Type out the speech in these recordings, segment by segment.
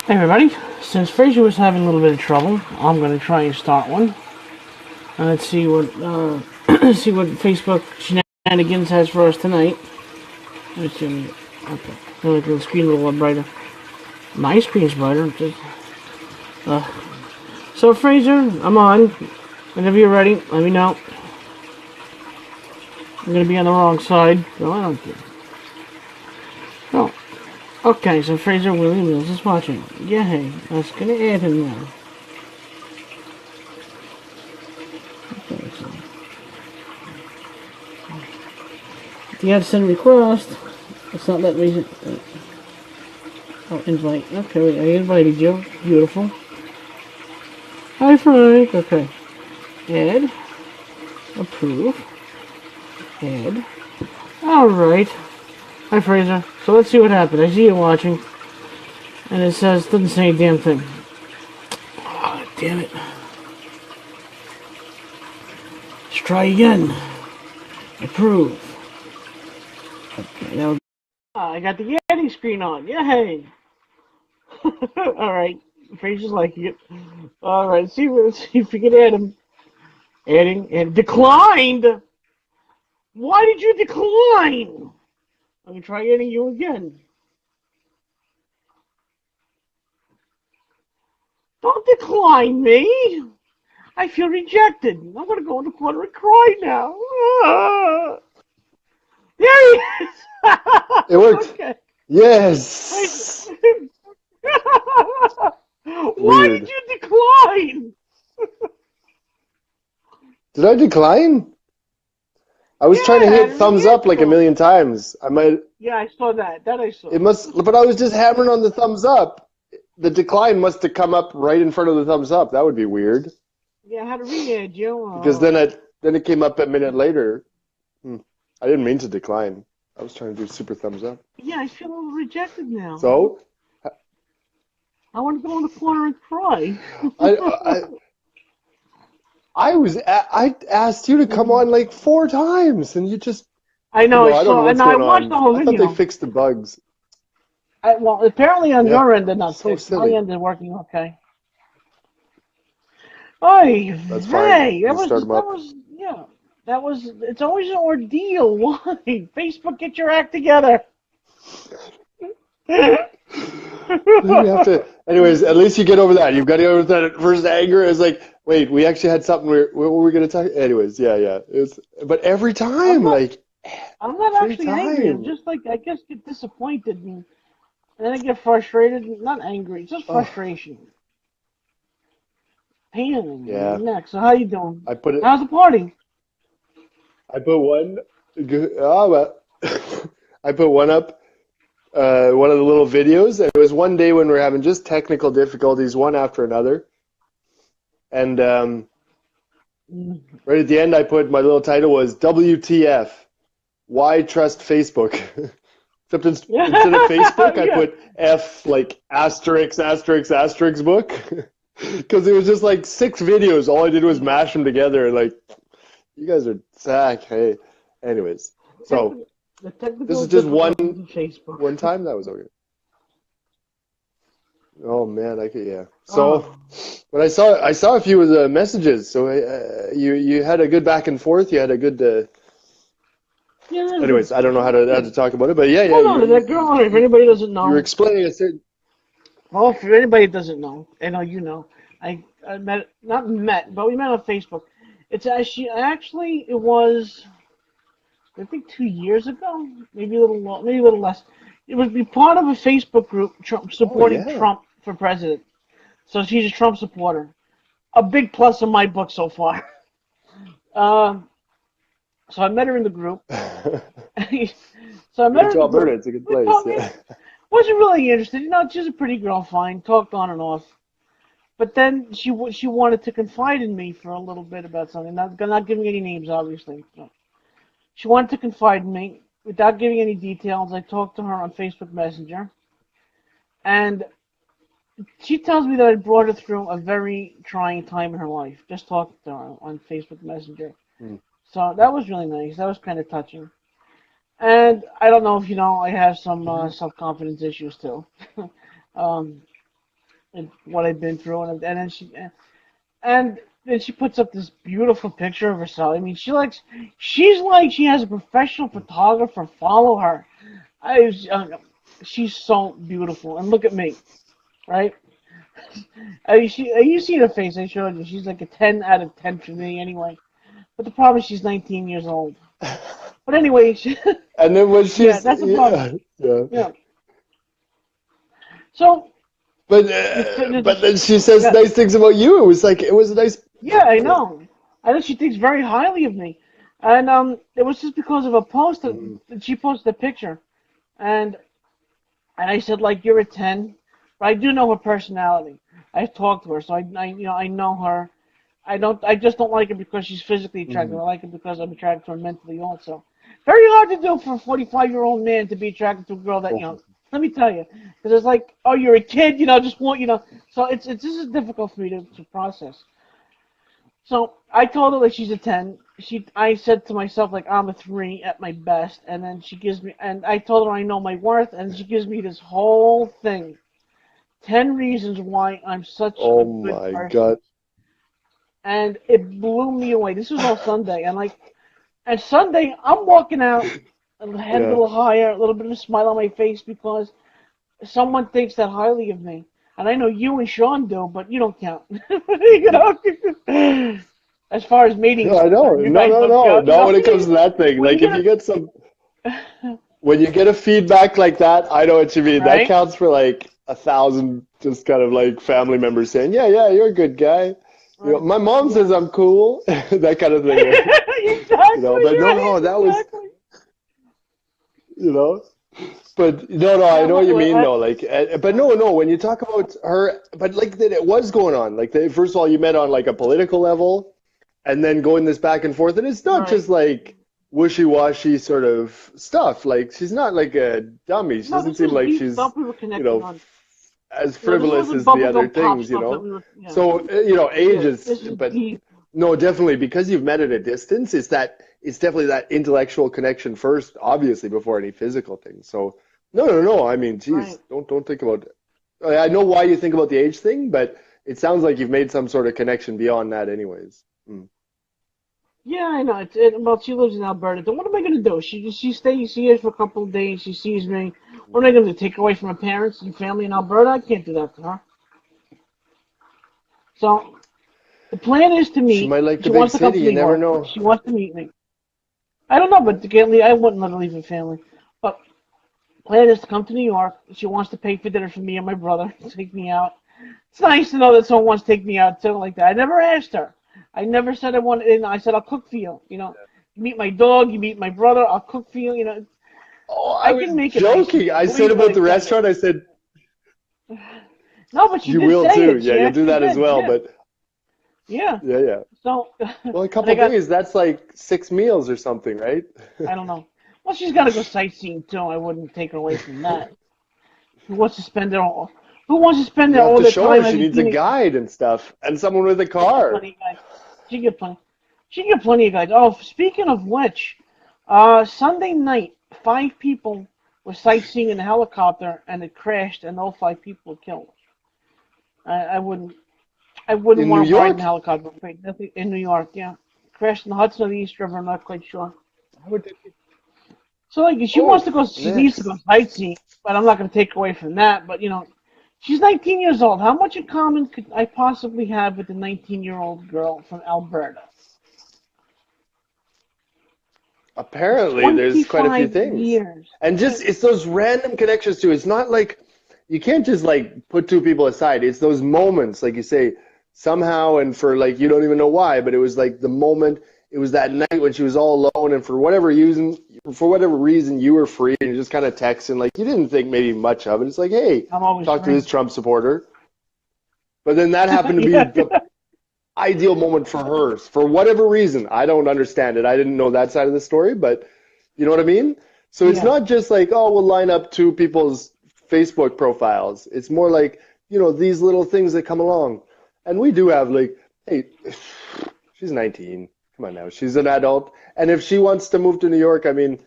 Hey everybody, since Fraser was having a little bit of trouble, I'm going to try and start one. And let's see what see what Facebook shenanigans has for us tonight. Let's see. Okay, I'll make the screen a little brighter. My screen's brighter. Uh, so Fraser, I'm on. Whenever you're ready, let me know. I'm going to be on the wrong side. No, I don't care. No. Okay, so Fraser Willie Mills is watching. Yay, I was going to add him now. Okay, so you have to send a request. It's not letting me. Oh, invite. Okay, wait, I invited you. Beautiful. Hi, Frank. Okay. Add. Approve. Add. Alright. Hi, Fraser. So let's see what happened. I see you watching. And it says, doesn't say a damn thing. Oh, damn it. Let's try again. Approve. Okay, now. I got the adding screen on. Yay! Alright. Fraser's liking it. Alright, let's see if we can add him. Adding and declined! Why did you decline? I'm gonna try adding you again. Don't decline me! I feel rejected. I'm gonna go in the corner and cry now. There he is! It worked. Okay. Yes. Why did Weird. you decline? Did I decline? I was trying to Yeah, hit thumbs up like a Rietto. million times. I might. Yeah, I saw that. That I saw. It must. But I was just hammering on the thumbs up. The decline must have come up right in front of the thumbs up. That would be weird. Yeah, I had to re-add you. Because then it came up a minute later. I didn't mean to decline. I was trying to do super thumbs up. Yeah, I feel a little rejected now. So I want to go in the corner and cry. I I asked you to come on like 4 times, and you just. I know, I I don't know saw, what's and I going watched on. the whole I thought they video. fixed the bugs. Well, apparently on Yeah, your end they're not so fixed. My silly. end they're working okay. Oy That's fine. vey, You start them up. yeah, it's always an ordeal. Why? Facebook, get your act together. You have to. Anyways, at least you get over that. You've got to get over that first anger. It's like, wait, we actually had something. What were we going to talk? Anyways, yeah. But every I'm time, not, like, I'm not every actually angry. I'm time. just like, I guess, get disappointed and then I get frustrated. Not angry, just Oh, frustration. Pain in the yeah. neck. So how you doing? I put it. How's the party? I put one. Oh well. I put one up. One of the little videos. And it was one day when we were having just technical difficulties, one after another. And Mm. right at the end, I put my little title was WTF. Why trust Facebook? Except instead of Facebook, I Yeah. put F like asterisk asterisk asterisk book because it was just like 6 videos. All I did was mash them together and like you guys are sack. Hey, anyways, so The this technical is just difficulties of Facebook. one time that was okay. Oh man, yeah. So, Oh, but I saw a few of the messages. So you had a good back and forth. You had a good. yeah, that was good. Anyways, I don't know how to talk about it, but yeah, Hold on to that girl. If anybody doesn't you were know, explaining a certain. well, if anybody doesn't know, I know you know. I met, not met, but we met on Facebook. It's actually it was I think 2 years ago, maybe a little maybe a little less. It would be part of a Facebook group Oh supporting yeah. Trump for president. So she's a Trump supporter. A big plus in my book so far. Um, so I met her in the group. So I met Moved her in to the Alberta, group. it's a good We place. talked. Yeah. Wasn't really interested. She's a pretty girl, fine. Talked on and off. But then she wanted to confide in me for a little bit about something. Not giving any names, obviously. So she wanted to confide in me without giving any details. I talked to her on Facebook Messenger, and she tells me that I brought her through a very trying time in her life. Just talking to her on Facebook Messenger. Hmm. So that was really nice. That was kind of touching. And I don't know if you know, I have some Mhm. self-confidence issues too. um, and what I've been through, and then she puts up this beautiful picture of herself. I mean, she's like she has a professional photographer follow her. She's so beautiful, and look at me, right? You see her face? I showed you. She's like a 10 out of 10 for me, anyway. But the problem is she's 19 years old. But anyway, And then when yeah, she's that's the problem. yeah. Yeah. So But but then she says yeah, nice things about you. It was like it was a nice. yeah, I Yeah. know. I know she thinks very highly of me, and it was just because of a post Mhm. that she posted a picture, and I said like you're a 10, but I do know her personality. I've talked to her, so I know her. I just don't like her because she's physically attractive. Mhm. I like her because I'm attracted to her mentally also. Very hard to do for a 45-year-old man to be attracted to a girl that young. Oh. Let me tell you, because it's like, oh, you're a kid, just want, So it's this is difficult for me to process. So I told her that she's a 10. I said to myself like I'm a 3 at my best, and then she gives me, and I told her I know my worth, and she gives me this whole thing, 10 reasons why I'm such a Oh good my person, God. and it blew me away. This was all Sunday, and Sunday I'm walking out, head a Yeah. little higher, a little bit of a smile on my face because someone thinks that highly of me. And I know you and Sean do, but you don't count. As far as mating No, is I know. concerned, you No, guys no, don't no. count. Not when it comes to that thing. When you Like if get you get some when you get a feedback like that, I know what you mean. That right, counts for like 1,000 just kind of like family members saying, "Yeah, yeah, you're a good guy." right, My mom says yeah, I'm cool. That kind of thing, right? exactly, But no, right, no, that was, exactly. you know. But no, no, I Yeah, know what you mean though. But yeah, no, no, when you talk about her, but like that it was going on. Like, first of all, you met on like a political level, and then going this back and forth, and it's not right. just like wishy-washy sort of stuff. Like, she's not like a dummy. She No, doesn't this seem was like deep she's, stuff we were you connecting know, on. as This frivolous wasn't as the other bubblegum pop things, stuff that we were. Yeah, So, age yeah. is, This is but deep. no, definitely because you've met at a distance, it's definitely that intellectual connection first, obviously, before any physical thing. So, no, no, no. I mean, geez, Right. don't think about. I know why you think about the age thing, but it sounds like you've made some sort of connection beyond that, anyways. Mm. Yeah, I know. Well, she lives in Alberta. Then what am I gonna do? She stays here for a couple of days. She sees me. What am I gonna do? Take her away from her parents and family in Alberta? I can't do that to her. So the plan is to She meet. might like the She big wants to come city. to You New never York. know. She wants to meet me. I don't know, but I wouldn't let her leave her family. But plan is to come to New York. She wants to pay for dinner for me and my brother. Take me out. It's nice to know that someone wants to take me out, something like that. I never asked her. I never said I wanted. I said I'll cook for you. You meet my dog. You meet my brother. I'll cook for you. Oh, I I was can make it nice for joking. you. I Believe said me when about I the tell you. restaurant. I said No, but she you did will say too. it. Yeah, She you'll do actually that as did. well. Yeah, But yeah. yeah, yeah. So, Well, a and couple I got, days, that's like 6 meals or something, right? I don't know. Well, she's got to go sightseeing too. I wouldn't take her away from that. Who wants to spend their all? Who wants to spend You their have all to their show her time as she a needs a teenager? guide and stuff, and someone with a She get car. plenty of guys. She get plenty. She get plenty of guys. Oh, speaking of which, Sunday night, 5 people were sightseeing in a helicopter and it crashed, and all 5 people were killed. I wouldn't. I wouldn't In New want to ride in a York? helicopter. Wait, nothing in New York, yeah. Crashed in the Hudson or the East River, I'm not quite sure. How would they be? So like she wants Oh, to go she needs to go nice. sightseeing, but I'm not gonna take away from that. But she's 19 years old. How much in common could I possibly have with the 19-year-old girl from Alberta? It's Apparently, there's quite a few 25 things. years. And just, it's those random connections too. It's not like you can't just like put two people aside. It's those moments, like you say, somehow, and for like, you don't even know why, but it was like the moment, it was that night when she was all alone, and for whatever reason, you were free and you just kind of texting, like you didn't think maybe much of it. It's like, hey, I'm always talk to free. this Trump supporter. But then that happened to be Yeah, the ideal moment for her for whatever reason. I don't understand it. I didn't know that side of the story, but you know what I mean? So it's yeah, not just like, oh, we'll line up two people's Facebook profiles. It's more like, these little things that come along. And we do have like, hey, she's 19. Come on now. She's an adult. And if she wants to move to New York, I mean,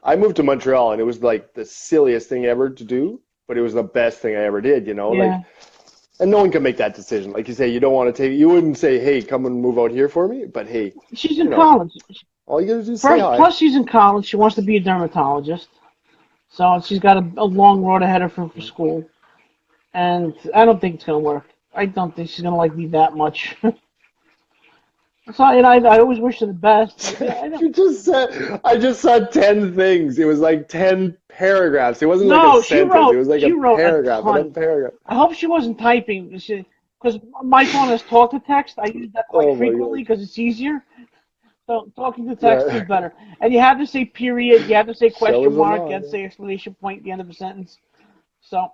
I moved to Montreal and it was like the silliest thing ever to do, but it was the best thing I ever did, yeah. like And no one can make that decision. Like you say, you don't want to take. You wouldn't say, "Hey, come and move out here for me." But hey, She's you in know, college. all you gotta do is say First, hi. plus she's in college. She wants to be a dermatologist. So she's got a long road ahead of her for school. And I don't think it's going to work. I don't think she's going to like me that much. So, and I always wish her the best, but yeah, I don't. You just said. I just saw 10 things. It was like 10 paragraphs. It wasn't like a No, she sentence. It wrote was like a she wrote a paragraph and a ton. paragraph. I hope she wasn't typing because my phone has talk to text. I use that quite Oh my frequently god. because it's easier. So talking to text is Yeah. better. And you have to say period, you have to say So question is a mark, you lot. have to say exclamation point at the end of a sentence. So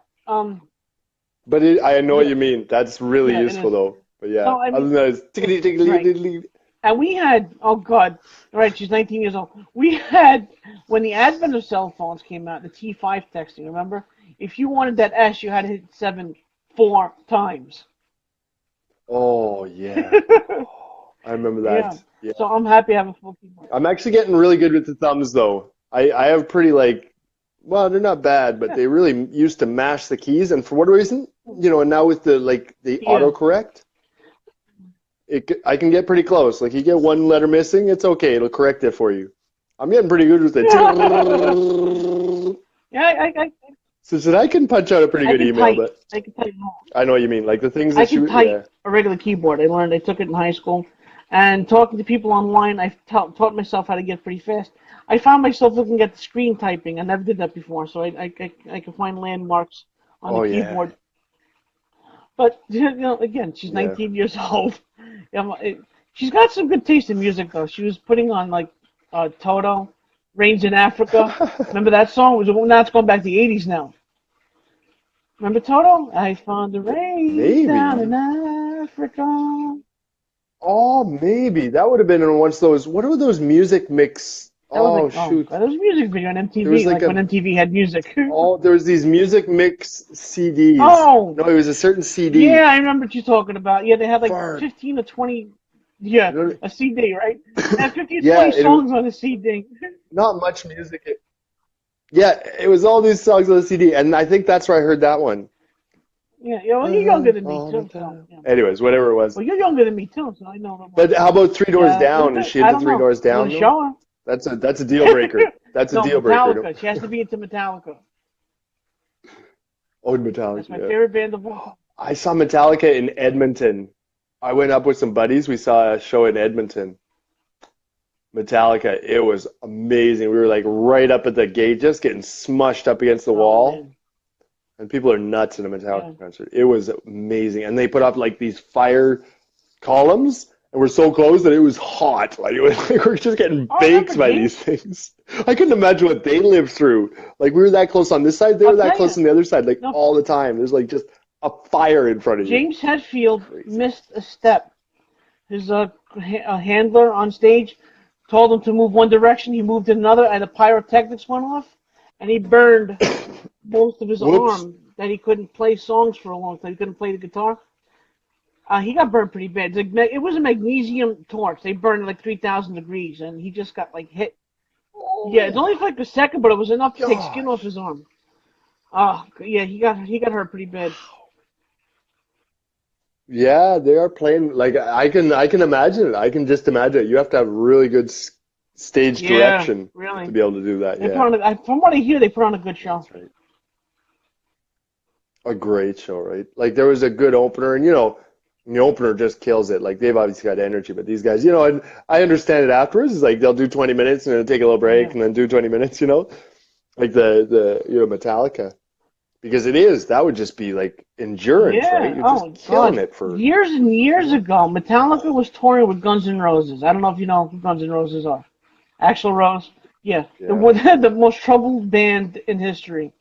But I know what yeah, you mean. That's really yeah, it useful is. though. But yeah, So I other mean, than that, it's so, tickety tickety right. tickety. And we had, oh God, right, she's 19 years old. We had, when the advent of cell phones came out, the T5 texting, remember? If you wanted that S, you had to hit 7 4 times. Oh yeah. Oh, I remember Yeah. that. Yeah. So I'm happy I have a full keyboard. I'm actually getting really good with the thumbs though. I have pretty like, well, they're not bad, but Yeah. they really used to mash the keys, and for what reason? And now with the like the Yeah. autocorrect, I can get pretty close. Like you get one letter missing, it's okay. It'll correct it for you. I'm getting pretty good with it. Yeah, So said I can punch out a pretty I good can email, type. but I can type more. I know what you mean. Like the things I that can you, type yeah. a regular keyboard. I learned. I took it in high school, and talking to people online, I taught myself how to get pretty fast. I found myself looking at the screen typing. I never did that before, so I can find landmarks on the Oh yeah, keyboard. But again, she's yeah. 19 years old. She's got some good taste in music, though. She was putting on like Toto, "Rains in Africa." Remember that song? Now it's going back to the 80s now. Remember Toto? I found the rains down in Maybe. Africa. Oh, maybe that would have been in once those. What are those music mix? That was Oh like, oh, shoot, God, there was a music video on there was MTV, like like when a. MTV had music. Oh, there was these music mix CDs. Oh, No, it was a certain CD. yeah, I remember what you're talking about. Yeah, they had like Fart. 15 or 20, yeah, You know, a CD, right? They had 15 or yeah, 20 songs on a CD. not much music. Yeah, it was all these songs on the CD, and I think that's where I heard that one. Yeah, well, you're younger than me All the too, so time. yeah. Anyways, whatever it was. Well, you're younger than me too, so I know a little more. But how about Three Doors Yeah, Down? Is she I into don't Three know. Doors I'm gonna Down though? show That's a deal breaker. That's a No, deal breaker. No? Metallica. She has to be into Metallica. Oh, Metallica. That's my Yeah. favorite band of all time. I saw Metallica in Edmonton. I went up with some buddies. We saw a show in Edmonton. Metallica. It was amazing. We were like right up at the gate, just getting smushed up against the Oh wall. man, And people are nuts in a yeah. Metallica concert. It was amazing. And they put up like these fire columns, and we're so close that it was hot. Like, it was, like we're just getting Oh, I remember baked by these James. things. I couldn't imagine what they lived through. Like we were that close on this side, they I'll were that tell close you. on the other side, like No, all the time. There's like just a fire in front of you. James Hetfield Crazy. missed a step. His handler on stage told him to move one direction. He moved in another, and the pyrotechnics went off, and he burned most of his Whoops. arm. That he couldn't play songs for a long time. He couldn't play the guitar. He got burned pretty bad. It was a magnesium torch. They burned at like 3,000 degrees, and he just got like hit. Yeah, it's Oh only for like a second, but it was enough to take skin off gosh. his arm. Oh, yeah, he got hurt pretty bad. Yeah, they are playing like I can imagine it. I can just imagine it. You have to have really good stage Yeah, direction to really. be able to do that. They put Yeah, on from what I hear, they put on a good show. that's right. A great show, right? Like there was a good opener, and the opener just kills it. Like they've obviously got energy, but these guys, and I understand it afterwards. It's like they'll do 20 minutes and then take a little break Yeah, and then do 20 minutes, like the Metallica, because that would just be like endurance, right? yeah. You're just Oh killing God, it for, years and you years know. ago, Metallica was touring with Guns N' Roses. I don't know if you know who Guns N' Roses are. Axl Rose. Yeah, the Yeah. one the most troubled band in history.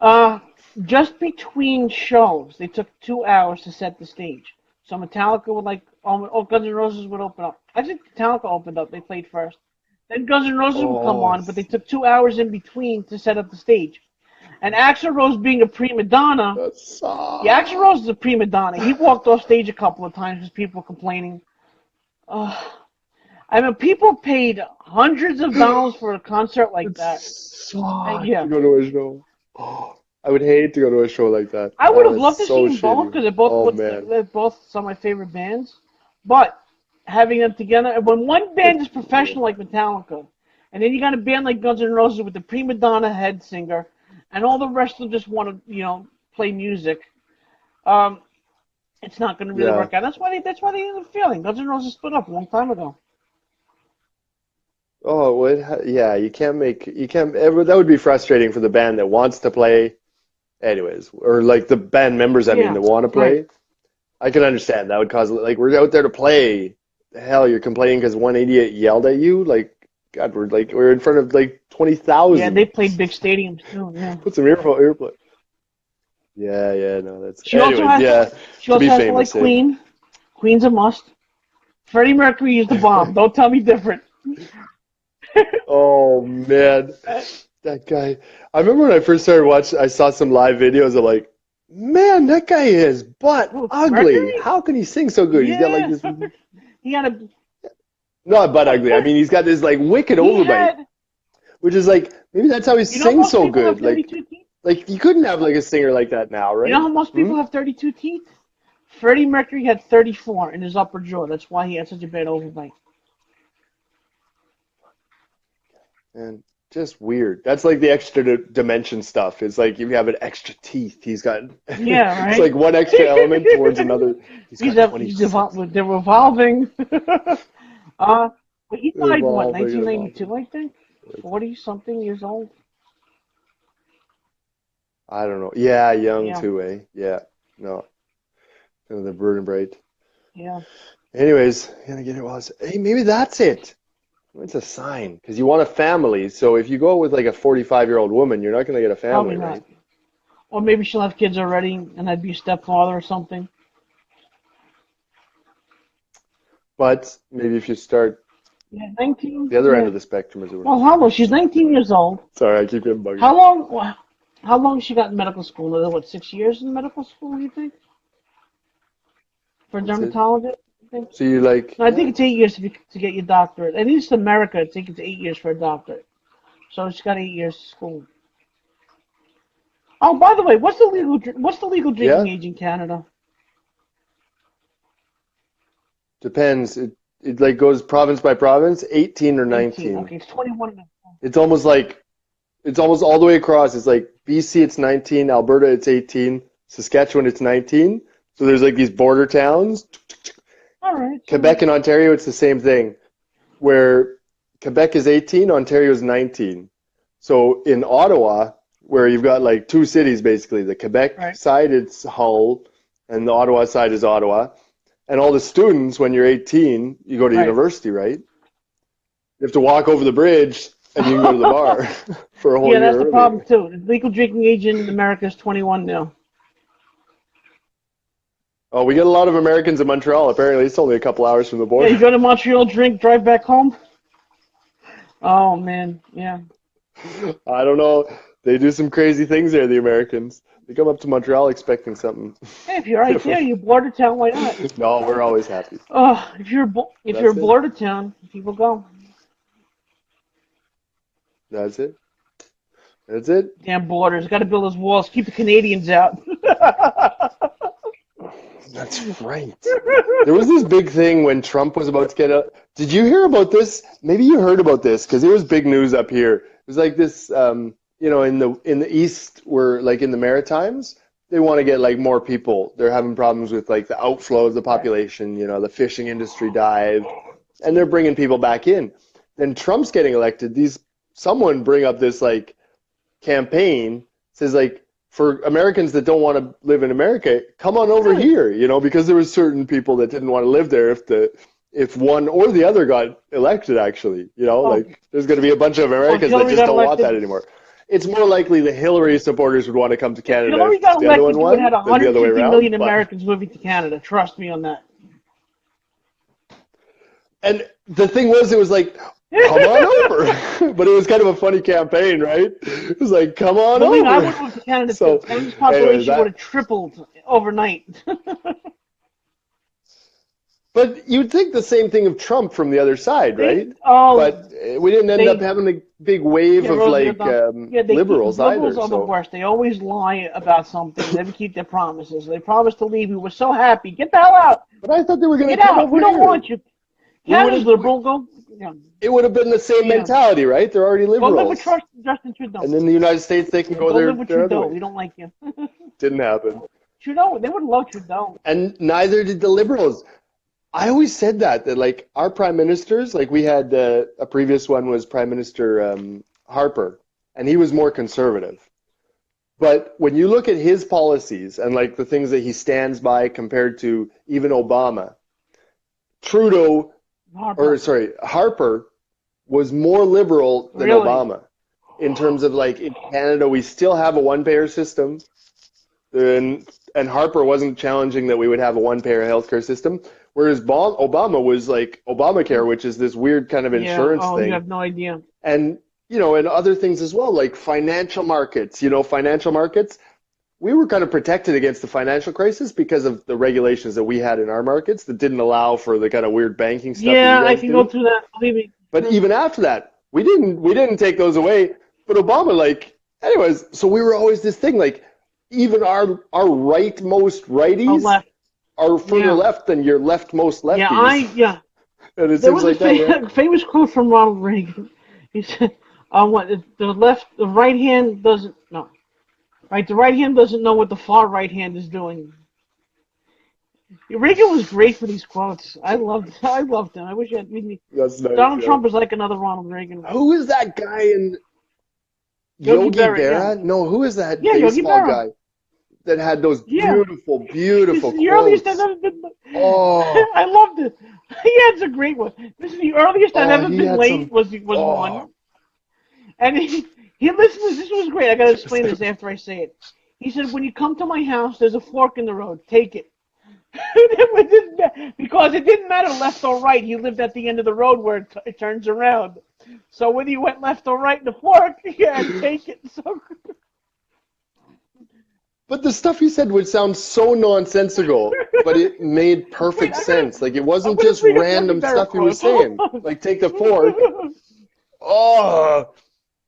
Uh, just between shows, they took 2 hours to set the stage. So Metallica would Guns N' Roses would open up. I think Metallica opened up. They played first. Then Guns N' Roses would come Oh, on, but they took 2 hours in between to set up the stage. And Axl Rose being a prima donna, that yeah, Axl Rose sucks. is a prima donna. He walked off stage a couple of times because people were complaining. Uh, I mean, people paid hundreds of dollars for a concert like It that. sucks Yeah, to go to a show. I would hate to go to a show like that. I would have It's loved to see so them both shitty. because they're both Oh man. they're both some of my favorite bands. But having them together, when one But band is professional like Metallica, and then you got a band like Guns N' Roses with the prima donna head singer, and all the rest of them just want to play music. Um, it's not going to really yeah. work out. That's why they ended up failing. Guns N' Roses split up a long time ago. Oh, yeah, you can't, that would be frustrating for the band that wants to play, anyways, or like the band members, I mean, Yeah, that want to right. play. I can understand that would cause, like, we're out there to play. Hell, you're complaining because one idiot yelled at you? Like, God, we're in front of like Yeah, they 20,000. played big stadiums too. Yeah. Put some earplay. Yeah, yeah, no, that's, She also anyways, has to. yeah, She to be also has to like famous, eh? Queen. Queen's a must. Freddie Mercury is the bomb. Don't tell me different. Oh man, that guy. I remember when I first started watching, I saw some live videos of like, man, that guy is butt Oh, ugly. Mercury? How can he sing so good? He's got like Yeah. this, He had a. not butt ugly. I mean, he's got this like wicked He overbite, had. which is like maybe that's how he You know, sings most so people have good. 32 teeth. Like you couldn't have like a singer like that now, You know right? how most Hmm? people have 32 teeth? Freddie Mercury had 34 in his upper jaw. That's why he had such a bad overbite. And just weird. That's like the extra dimension stuff. It's like you have an extra teeth. He's got Yeah, it's right. like one extra element towards another. He's got They're 26 revolving. But he died what, revolving and evolving. 1992, I think. 40 something years old. I don't know. Yeah, young Yeah, too, eh? Yeah. No, kind of the vertebrate. yeah. Anyways, gonna get it while hey, maybe that's it. It's a sign because you want a family. So if you go with like a 45-year-old woman, you're not gonna get a Probably family, not. right? Or maybe she'll have kids already, and I'd be a stepfather or something. But maybe if you start Yeah, 19. the other end Yeah. of the spectrum, as it were. Well, how long? She's 19 years old. Sorry, I keep getting buggy. How long? How long has she got in medical school? What, 6 years in medical school? You think for a That's it. dermatologist? You think? So you like, No, I think yeah. it's 8 years to get your doctorate. At least in America, I think it's 8 years for a doctorate. So she's got 8 years of school. Oh, by the way, what's the legal drinking Yeah, age in Canada? depends. It like goes province by province, 18 or 18. 19. Okay, it's 21. It's almost like it's almost all the way across. It's like BC, it's 19. Alberta, it's 18. Saskatchewan, it's 19. So there's like these border towns. All right. So, Quebec and Ontario, it's the same thing. Where Quebec is 18, Ontario is 19. So in Ottawa, where you've got like two cities basically, the Quebec right, side it's Hull, and the Ottawa side is Ottawa. And all the students, when you're 18, you go to right. university, right? You have to walk over the bridge, and you can go to the bar for a whole Yeah, that's year the earlier. problem too. The legal drinking age in America is 21 now. Oh, we get a lot of Americans in Montreal. Apparently, it's only a couple hours from the Yeah, you border. go to Montreal, drink, drive back home. Oh man, yeah. I don't know. They do some crazy things there, the Americans. They come up to Montreal expecting something Hey, if you're right there, different. you border town, why not? No, we're always happy. Oh, if you're That's a it. border town, people go. That's it. That's it. Damn borders, got to build those walls, keep the Canadians out. That's right. There was this big thing when Trump was about to get out. Did you hear about this? Maybe you heard about this because it was big news up here. It was like this, in the East, where like in the Maritimes, they want to get like more people. They're having problems with like the outflow of the Right, population. The fishing industry dived, and they're bringing people back in. Then Trump's getting elected. Someone bring up this like campaign says like for Americans that don't want to live in America, come on over really? here, because there was certain people that didn't want to live there if one or the other got elected actually, Oh, like there's going to be a bunch of well, if Americans that Hillary just got don't want that elected, anymore. It's more likely the Hillary supporters would want to come to if Canada Hillary if got the other one elected, you would have won had than the other way 150 around, million but Americans moving to Canada. Trust me on that. and the thing was it was like come on over. But it was kind of a funny campaign, right? It was like, come on Believe me, I over. would move to Canada too. So, Canada's anyways, population would have tripled overnight. But you'd think the same thing of Trump from the other side, right? Oh, But we didn't end up they having a big wave yeah, of Rosie, like yeah, they keep liberals liberals either. are the So, worst. They always lie about something. They never keep their promises. They promised to leave. We were so happy. Get the hell out. but I thought they were going Get to come out. We over don't here. want you. We would Canada's have. liberal. Go. Yeah. It would have been the same Yeah. mentality, right? They're already Go live with liberals, Justin Trudeau. and then the United States they can go Go live with their other Trudeau. way. We don't like you. Didn't happen, Trudeau. They would love Trudeau. and neither did the liberals. I always said that like our prime ministers, like we had a previous one was Prime Minister Harper, and he was more conservative. But when you look at his policies and like the things that he stands by compared to even Obama, Trudeau, Harper. Harper was more liberal than Really? Obama in terms of like in Canada, we still have a one-payer system. And Harper wasn't challenging that we would have a one-payer healthcare system, whereas Obama was like Obamacare, which is this weird kind of Yeah. insurance Oh, thing. you have no idea. And and other things as well, like financial markets. Financial markets. We were kind of protected against the financial crisis because of the regulations that we had in our markets that didn't allow for the kind of weird banking stuff that Yeah, you I guys can do. go through that. Believe me. But even after that, we didn't take those away. But Obama, like, anyways, so we were always this thing, like, even our rightmost Oh, righties left. are further Yeah. left than your leftmost lefties. Yeah. And it There seems was a like that, yeah. famous quote from Ronald Reagan. He said, "What the right hand doesn't no, right? The right hand doesn't know what the far right hand is doing." Reagan was great for these quotes. I loved him. I wish That's nice, Donald yeah. Trump is like another Ronald Reagan. Who is that guy in Yogi Yogi Berra, yeah, Berra? No, who is that yeah, Yogi baseball Berra, guy that had those yeah. beautiful, This beautiful is the earliest I've quotes? ever been. Oh, I loved it. He had a great one. This is the earliest I've ever he been had late. some. Was Oh, one. And he listened to this. This was great. I gotta explain this after I say it. He said, "When you come to my house, there's a fork in the road. Take it." Because it didn't matter left or right. He lived at the end of the road where it turns around. So whether you went left or right in the fork, you had to take it. So but the stuff he said would sound so nonsensical, but it made wait, perfect sense. Like it I'm wasn't gonna just bring up Yogi random Berra stuff he was quotes. Hold saying. on. Like take the fork. Oh,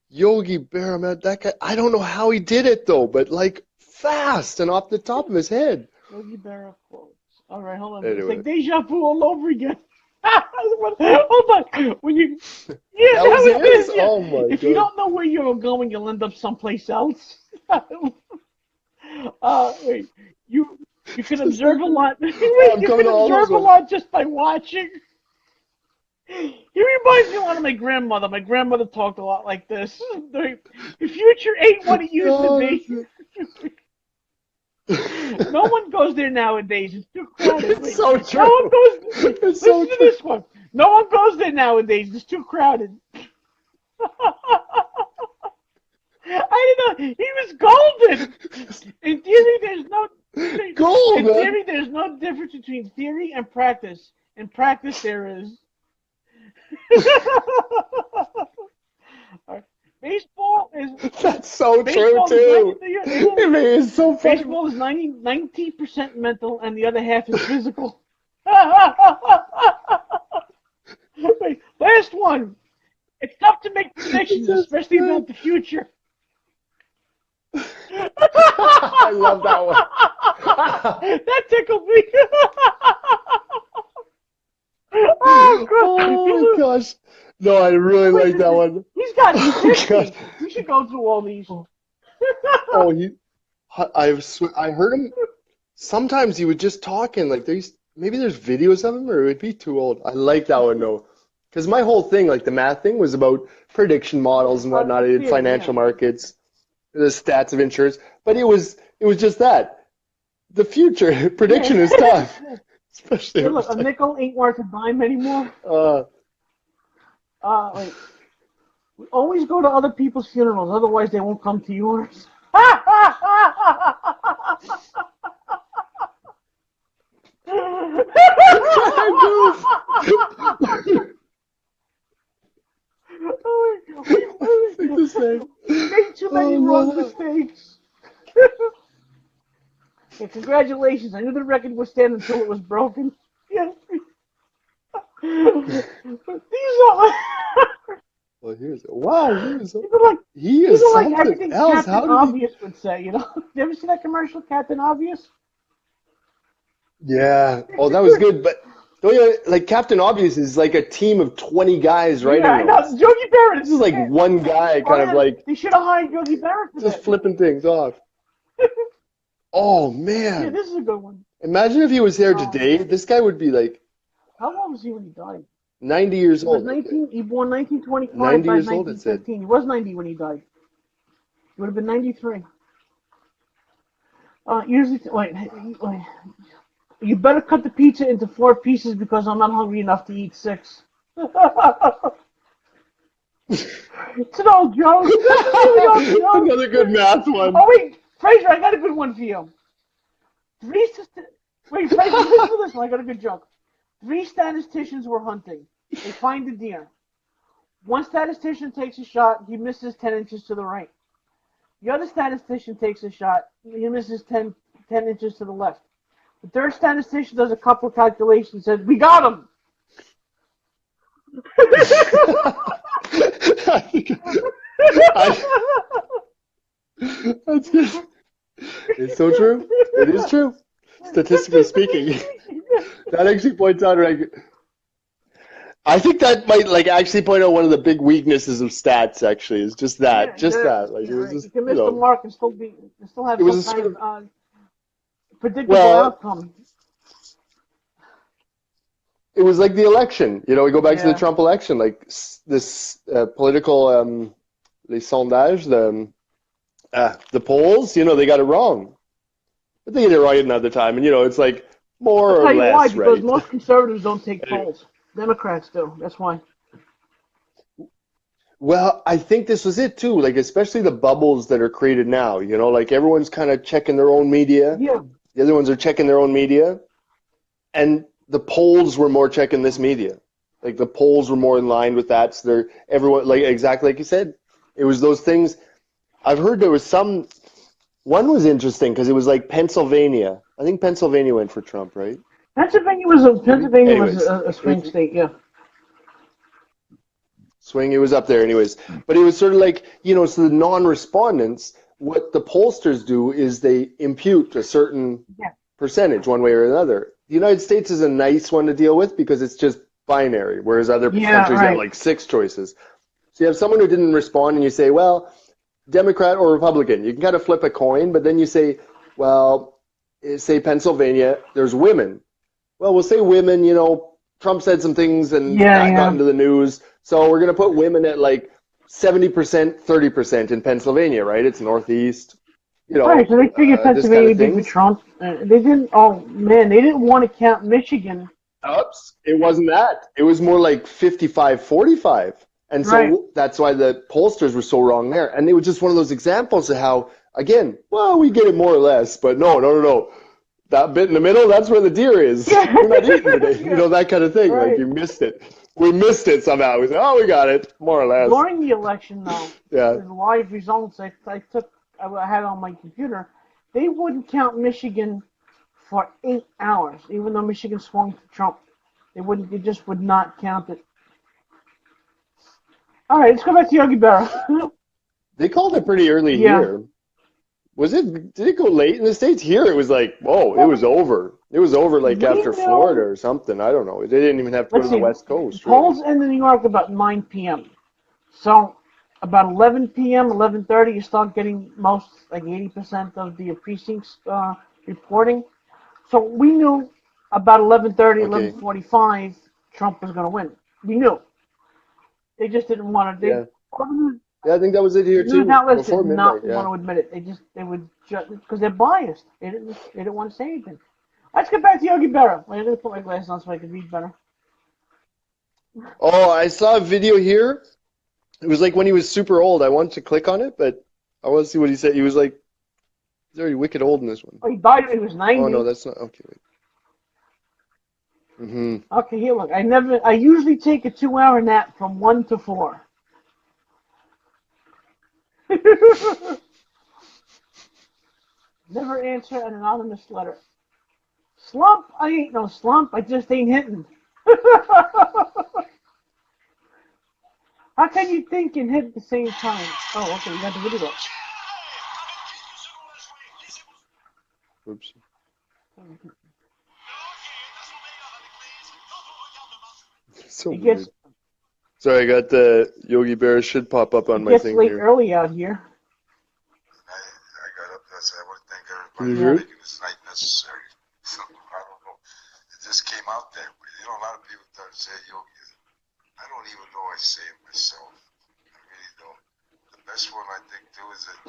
Yogi Berra, man, that guy. I don't know how he did it though, but like fast and off the top of his head. Yogi Berra quotes. All right, hold on. It's Anyway, like deja vu all over again. Hold on. When you, yeah, that that was was his. this. Yeah. Oh my If you god. don't know where you're going, you'll end up someplace else. Wait, you you can Just observe like, a lot. oh, I'm You coming can to all those observe a ones. lot just by watching. He reminds me a lot of my grandmother. My grandmother talked a lot like this. The future ain't what it used to Oh, be. No one goes there nowadays. It's too crowded. it's Wait, so no one true. goes. Wait, It's so listen to true. this one. No one goes there nowadays. It's too crowded. I don't know. He was golden. In theory, there's no. Gold, In man. theory, there's no difference between theory and practice. In practice, there is. Baseball is That's so true baseball is too. 90, It is so funny. baseball is 19% mental and the other half is physical. Wait, last one. It's tough to make predictions, Just especially about the future. I love that one. That tickled me. Oh Oh my God! gosh. No, I really like that one. He's Oh 50. gosh. We should go through all these. Oh, I heard him. Sometimes he would just talk in like maybe there's videos of him or it would be too old. I like that one though. Because my whole thing, like the math thing, was about prediction models and whatnot. I did Theory, financial yeah. markets, the stats of insurance, but it was just that. The future prediction is Yeah. tough, especially Hey, with look, a the nickel ain't worth a dime anymore. Wait. We always go to other people's funerals, otherwise they won't come to yours. goof. Like the same. We made too many Oh wrong no. mistakes. Yeah, congratulations. I knew the record would stand until it was broken. Yeah. These are Well, wow, he these is are like something everything else. Captain How did he? Obvious would say. You ever see that commercial, Captain Obvious? Yeah. Oh, that was good. But don't you like Captain Obvious is like a team of 20 guys Yeah, writing I know. those. Yogi Berra This is is like it. one guy Oh kind of yeah, like they should have hired Yogi Berra for just that. flipping things off. Oh Yeah, man. this is a good one. Imagine if he was there Oh today. man, This guy would be like how old was he when he died? 90 years He was old, I think. 19. He born 1925, 90 died years old, it said. 1915. He was 90 when he died. He would have been 93. Usually, wait. You better cut the pizza into 4 pieces because I'm not hungry enough to eat 6. It's an old joke. That's a really old joke. Another good math one. Oh wait, Fraser, I got a good one for you. Three. Wait, Fraser, listen to this one. I got a good joke. 3 statisticians were hunting. They find a deer. One statistician takes a shot. He misses 10 inches to the right. The other statistician takes a shot. He misses 10 inches to the left. The third statistician does a couple of calculations and says, "We got him." I, that's good. It's so true. It is true. Statistically speaking, that actually points out like I think that might like actually point out one of the big weaknesses of stats. Actually, is just that, Yeah, just exactly. that. Like Yeah, it was right. You just can miss the mark and still have it was some a sort kind of of predictable well, outcome. it was like the election. We go back to the Yeah. Trump election, like this political les sondages, the polls. They got it wrong, but they get it right another time, and it's like I'll more or tell you why, less because right. most conservatives don't take Anyway. polls. Democrats do. That's why. Well, I think this was it too, like especially the bubbles that are created now, like everyone's kind of checking their own media. Yeah. The other ones are checking their own media, and the polls were more checking this media. Like the polls were more in line with that. So everyone, like exactly like you said, it was those things. I've heard there was one was interesting because it was like Pennsylvania. I think Pennsylvania went for Trump, right? Maybe. Pennsylvania was Anyways, a swing state. Yeah. swing, it was up there anyways. But it was sort of like, so the non-respondents, what the pollsters do is they impute a certain Yeah. percentage one way or another. The United States is a nice one to deal with because it's just binary, whereas other Yeah. countries have Right. like 6 choices. So you have someone who didn't respond and you say, well, Democrat or Republican. You can kind of flip a coin, but then you say, well, say Pennsylvania, there's women. Well, we'll say women, Trump said some things and Yeah. that got Yeah. into the news. So we're going to put women at like 70%, 30% in Pennsylvania, right? It's Northeast, Right. So they figured this kind Pennsylvania of would be for things. Trump. They didn't. Oh man, they didn't want to count Michigan. Oops, it wasn't that. It was more like 55-45. And so Right. that's why the pollsters were so wrong there. And it was just one of those examples of how, again, well, we get it more or less, but no. That bit in the middle, that's where the deer is. Yeah. You're not eating today. Yeah. That kind of thing. Like Right. you missed it. We missed it somehow. We said, oh, we got it, more or less. During the election, though, Yeah. the live results I had on my computer, they wouldn't count Michigan for 8 hours, even though Michigan swung to Trump. They just would not count it. All right, let's go back to Yogi Berra. They called it pretty early Yeah. here. Did it go late in the States? Here it was like, whoa, it was over. It was over like We after know- Florida or something. I don't know. They didn't even have to go Let's to the see. West Coast. Really. Polls end in New York about 9 p.m. So about 11 p.m., 11:30, you start getting most, like 80% of the precincts reporting. So we knew about 11:30, Okay. 11:45, Trump was going to win. We knew. They just didn't want to. Yeah. Yeah, I think that was it here too. News outlets Before did midnight. not want to admit it. They would just because they're biased. They didn't want to say anything. Let's get back to Yogi Berra. I'm going to put my glasses on so I can read better. Oh, I saw a video here. It was like when he was super old. I wanted to click on it, but I want to see what he said. He was like, he's already wicked old in this one. Oh, he died when he was 90. Oh no, that's not okay. Wait. Okay, here, look. I usually take a 2-hour nap from 1 to 4. Never answer an anonymous letter. Slump? I ain't no slump. I just ain't hitting. How can you think and hit at the same time? Oh, okay, you got the video up. Oops. So It gets weird. Sorry, I got the Yogi Berra should pop up on it my gets thing late here. early out here. I got up there and said, I want to thank Can you everybody hear for it? making this night necessary. So, I don't know. It just came out that way. You know, a lot of people start to say Yogi. I don't even know I say it myself. I really don't. The best one I think too is that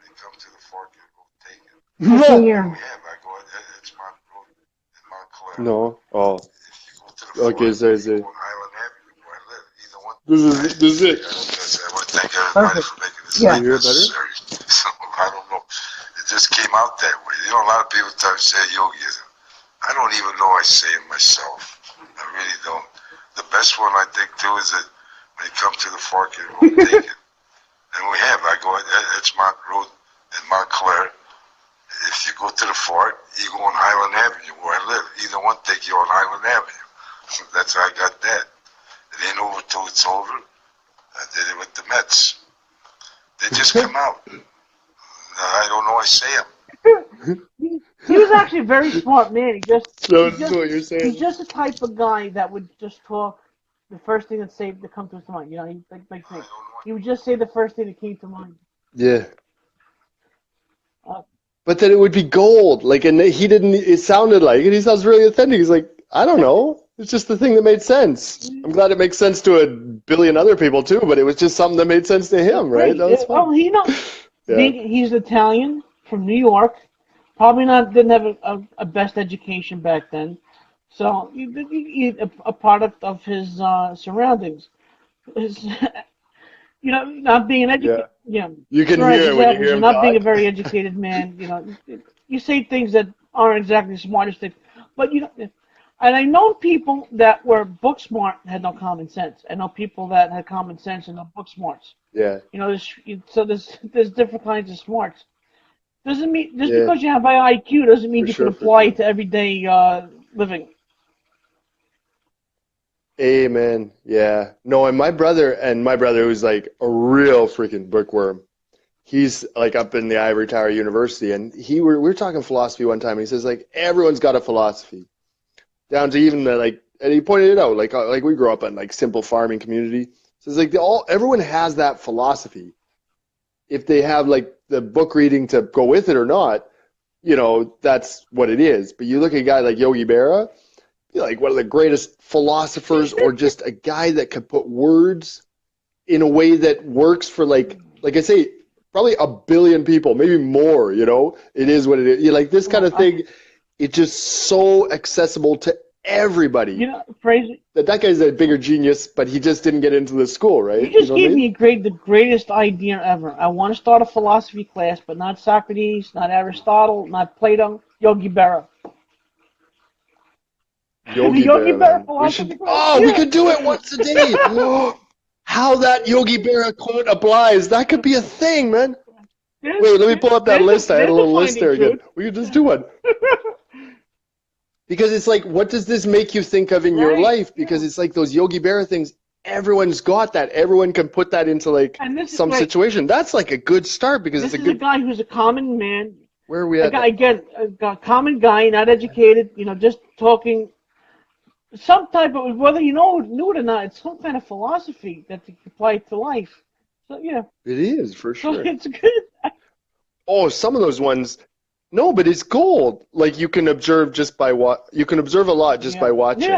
they come to the fork and go take it. I can hear. We have. I go. It's Mount Road in Montclair. No. Oh. If you go to the Okay, fork, sorry, you sorry. go on Island Avenue where I live. Either one. This is it. I want to thank everybody Perfect. for making this Yeah. night You hear it better? necessary. So, I don't know. It just came out that way. You know, a lot of people start to say Yogi. I don't even know I say it myself. I really don't. The best one I think too is that when you come to the fork and go take it. And we have. I go. It's Mount Road in Montclair. If you go to the fort, you go on Highland Avenue where I live. Either one take you on Highland Avenue. That's how I got that. It ain't over till it's over. I did it with the Mets. They just come out. I don't know I say them. He was actually a very smart man. So this is what you're He's saying. just the type of guy that would just talk the first thing that comes to his mind. You know, like I me. don't know. He would just say the first thing that came to mind. Yeah. Uh, But then it would be gold. Like, and he didn't, it sounded like it. He sounds really authentic. He's like, I don't know. It's just the thing that made sense. I'm glad it makes sense to a billion other people too, but it was just something that made sense to him, right? great. That was Oh, fun. Yeah. he's Italian from New York. Probably not didn't have a best education back then. So a product of his surroundings. His, not being an Yeah. educated, You can right, hear it when you exactly. hear So him not being a talk. very educated man, you say things that aren't exactly the smartest things, but and I know people that were book smart and had no common sense. I know people that had common sense and no book smarts. Yeah. There's different kinds of smarts. Doesn't mean just Yeah. because you have high IQ doesn't mean For you can sure, for apply sure. it to everyday living. Amen. Yeah. No, and my brother who's like a real freaking bookworm. He's like up in the Ivory Tower University, and we were talking philosophy one time. And he says like everyone's got a philosophy, down to even the like, and he pointed it out like we grew up in like simple farming community. So it's like everyone has that philosophy. If they have like the book reading to go with it or not, that's what it is. But you look at a guy like Yogi Berra, like one of the greatest philosophers, or just a guy that could put words in a way that works for like I say, probably a billion people, maybe more. It is what it is. Like this kind Well, of thing, it's just so accessible to everybody. Fraser, That guy's a bigger genius, but he just didn't get into the school, you right? You just know what I gave mean? me the greatest idea ever. I want to start a philosophy class, but not Socrates, not Aristotle, not Plato, Yogi Berra. The Yogi Yogi Berra, Berra man. philosophy class. We Yeah. could do it once a day. How that Yogi Berra quote applies. That could be a thing, man. Wait, let me pull up that list. I had a There's a little list finding there again. truth. We could just do one. Because it's like, what does this make you think of in your Right. life? Because it's like those Yogi Berra things, everyone's got that. Everyone can put that into like And this is some right. situation. That's like a good start because This it's a is a good, guy who's a common man, where are we a at guy now? again, common guy, not educated. Just talking some type of whether knew it or not. It's some kind of philosophy that you can apply to life. So It is, for so sure. it's good. Oh, some of those ones, no, but it's gold. Like you can observe you can observe a lot just by watching.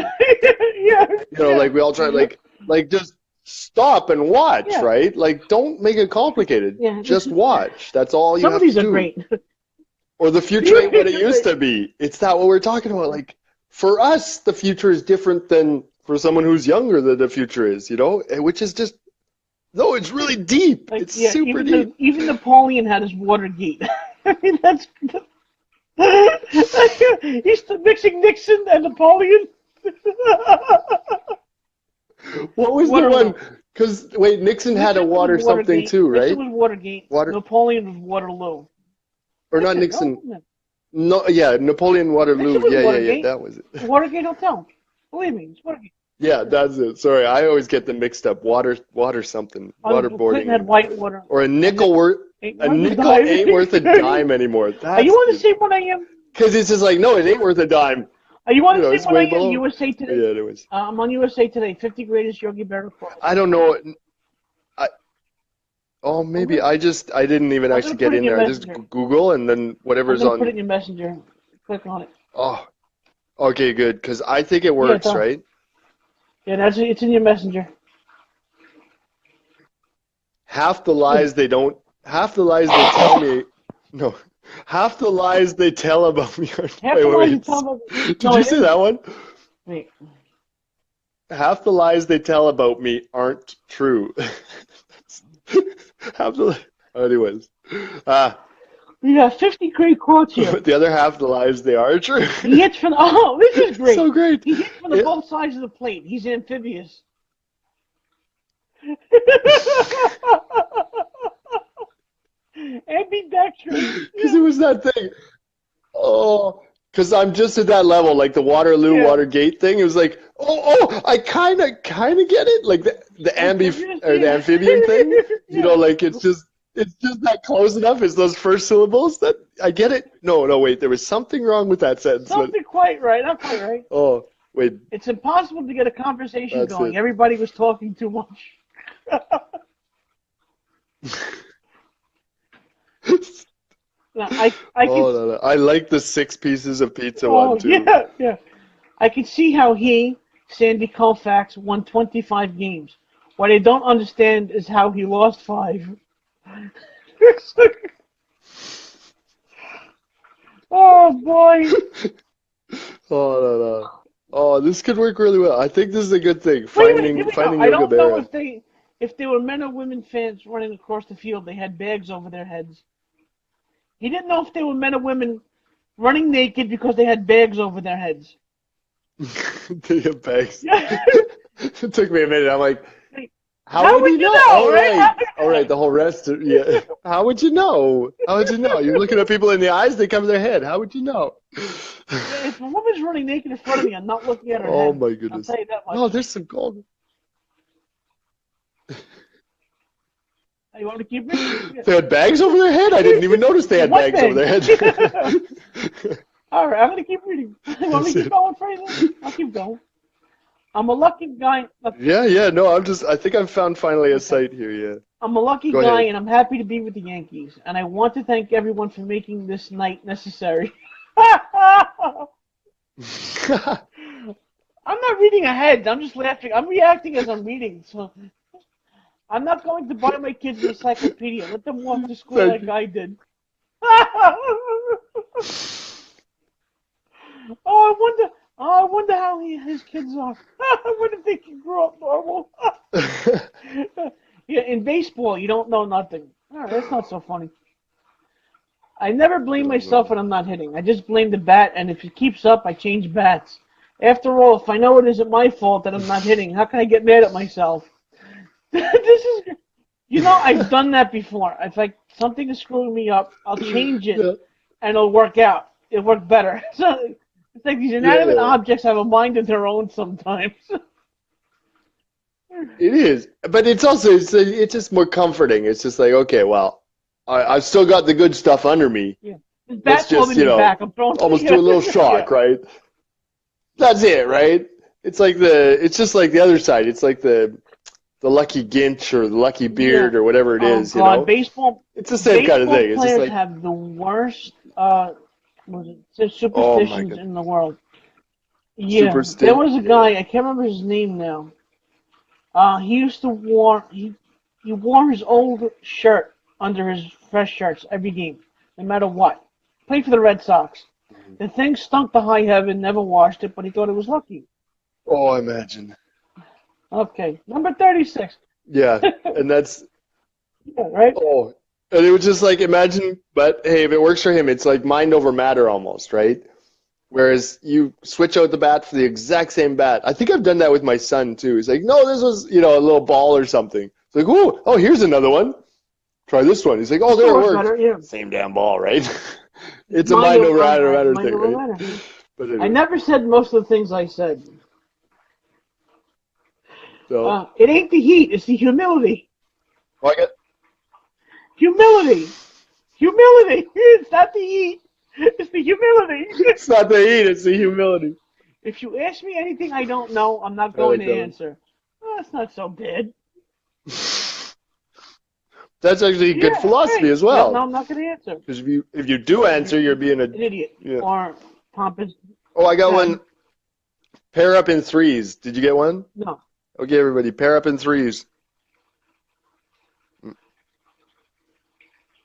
Yeah, yeah, Like we all try like just stop and watch, yeah, right? Like don't make it complicated. yeah. Just watch. That's all you Some of have to these are do. great. Or the future ain't what it used to be. It's not what we're talking about. Like for us, the future is different than for someone who's younger than the future is, which is just no, it's really deep. Like It's super deep. even Napoleon had his Watergate. I mean that's he's mixing Nixon and Napoleon. What was the Waterloo. one? Because wait, Nixon had a Nixon was water something Watergate. too, right? Nixon was Watergate. Water Napoleon was Waterloo. or not Nixon, Nixon? no, No, yeah, Napoleon Nixon Waterloo. was Yeah, Watergate. that was it. Watergate Hotel. Believe me, it's working. Yeah, that's it. Sorry, I always get them mixed up. Water something. Clinton had Waterboarding. white water. Or a nickel worth. Ain't A worth a nickel dime. ain't worth a dime anymore. Are you That's on the same one I am? because it's just like, no, it ain't worth a dime. Are you on the same It's one I way am? below. USA Today. Yeah, anyways. I'm on USA Today. 50 greatest Yogi Berra quotes. I don't know. Maybe I didn't even I'm actually gonna get put it in in your there. I just messenger. Google and then I'm whatever's gonna put it on. in your messenger. Click on it. Oh, okay, good. Because I think it Yeah, it's works, on. right? Yeah, it's in your messenger. Half the lies they don't. Half the lies they tell me. No, half the lies they tell about me are. Half Wait, the wait, lies you wait. tell about. Did No, you it say isn't. that one? Wait. Half the lies they tell about me aren't true. Half the. Anyways, We got 50 great quotes here. but the other half of the lies they are true. He hits from. Oh, this is great. So great. He hits from the Yeah. both sides of the plate. He's amphibious. Ambidextrous. Because it was that thing. Oh, because I'm just at that level, like the Waterloo, Yeah. Watergate thing. It was like, I kind of get it, like the amphibian thing. You know, like it's just that close enough. It's those first syllables that I get it. No, wait, there was something wrong with that sentence. Something quite right. Not quite right. Oh, wait, It's impossible to get a conversation That's going. it. Everybody was talking too much. Now, I can. no. I like the 6 pieces of pizza Oh, one too. yeah. I can see how Sandy Koufax, won 25 games. What I don't understand is how he lost 5. Oh, boy. Oh, no. Oh, this could work really well. I think this is a good thing. Wait a minute, here we Finding go. I Yoga don't know Berra. if they were men or women fans running across the field. They had bags over their heads. He didn't know if they were men or women running naked because they had bags over their heads. They have bags. Yeah. It took me a minute. I'm like, How would you know, All right? All right. The whole rest. Yeah. How would you know? How would you know? You're looking at people in the eyes. They cover their head. How would you know? If a woman's running naked in front of me, I'm not looking at her Oh head. my I'll goodness. tell you that much. No, there's some gold. You want to keep reading? Yeah. They had bags over their head. I didn't even notice they had What bags over their head. All right, I'm going to keep reading. You want me to keep going, Fraser? I'll keep going. I'm a lucky guy. Yeah. No, I think I've found finally a site here. Yeah. I'm a lucky Go guy, ahead. and I'm happy to be with the Yankees. And I want to thank everyone for making this night necessary. I'm not reading ahead. I'm just laughing. I'm reacting as I'm reading. So I'm not going to buy my kids an encyclopedia. Let them walk to school like I did. I wonder how his kids are. I wonder if they can grow up normal. Yeah, in baseball, you don't know nothing. All right, that's not so funny. I never blame myself when I'm not hitting. I just blame the bat, and if it keeps up, I change bats. After all, if I know it isn't my fault that I'm not hitting, how can I get mad at myself? This is, I've done that before. If something is screwing me up, I'll change it, and it'll work out. It'll work better. So it's like these inanimate objects have a mind of their own sometimes. It is, but it's also it's just more comforting. It's just like, okay, well, I've still got the good stuff under me. Yeah. Let's Bat's just holding me back. I'm throwing almost do a little shock, right? That's it, right? It's just like the other side. It's like the lucky Ginch or the lucky beard or whatever it is. God. Baseball. It's the same kind of thing. It's just Players like have the worst superstitions in the world. Yeah, there was a guy. I can't remember his name now. He used to he wore his old shirt under his fresh shirts every game, no matter what. Played for the Red Sox. The thing stunk to high heaven, never washed it, but he thought it was lucky. Oh, I imagine. Okay, number 36. Yeah, and that's Yeah, right? oh, and it was just like imagine, but hey, if it works for him, it's like mind over matter almost, right? Whereas you switch out the bat for the exact same bat. I think I've done that with my son too. He's like, no, this was, a little ball or something. It's like, oh, here's another one. Try this one. He's like, oh, there it works. Better, yeah. Same damn ball, right? It's a mind over matter thing, right? Matter. But anyway. I never said most of the things I said. No. It ain't the heat, it's the humility. Oh, I got, Humility. Humility. It's not the heat. It's the humility. it's not the heat, it's the humility. If you ask me anything I don't know, I'm not I going like to that one. answer. Oh, that's not so bad. That's actually good Yeah, philosophy right. as Yeah, no, well. I'm not going to answer. Because if you do answer, you're being a An idiot yeah. or pompous. Oh, I got Good. one. Pair up in threes. Did you get one? No. Okay, everybody, pair up in threes.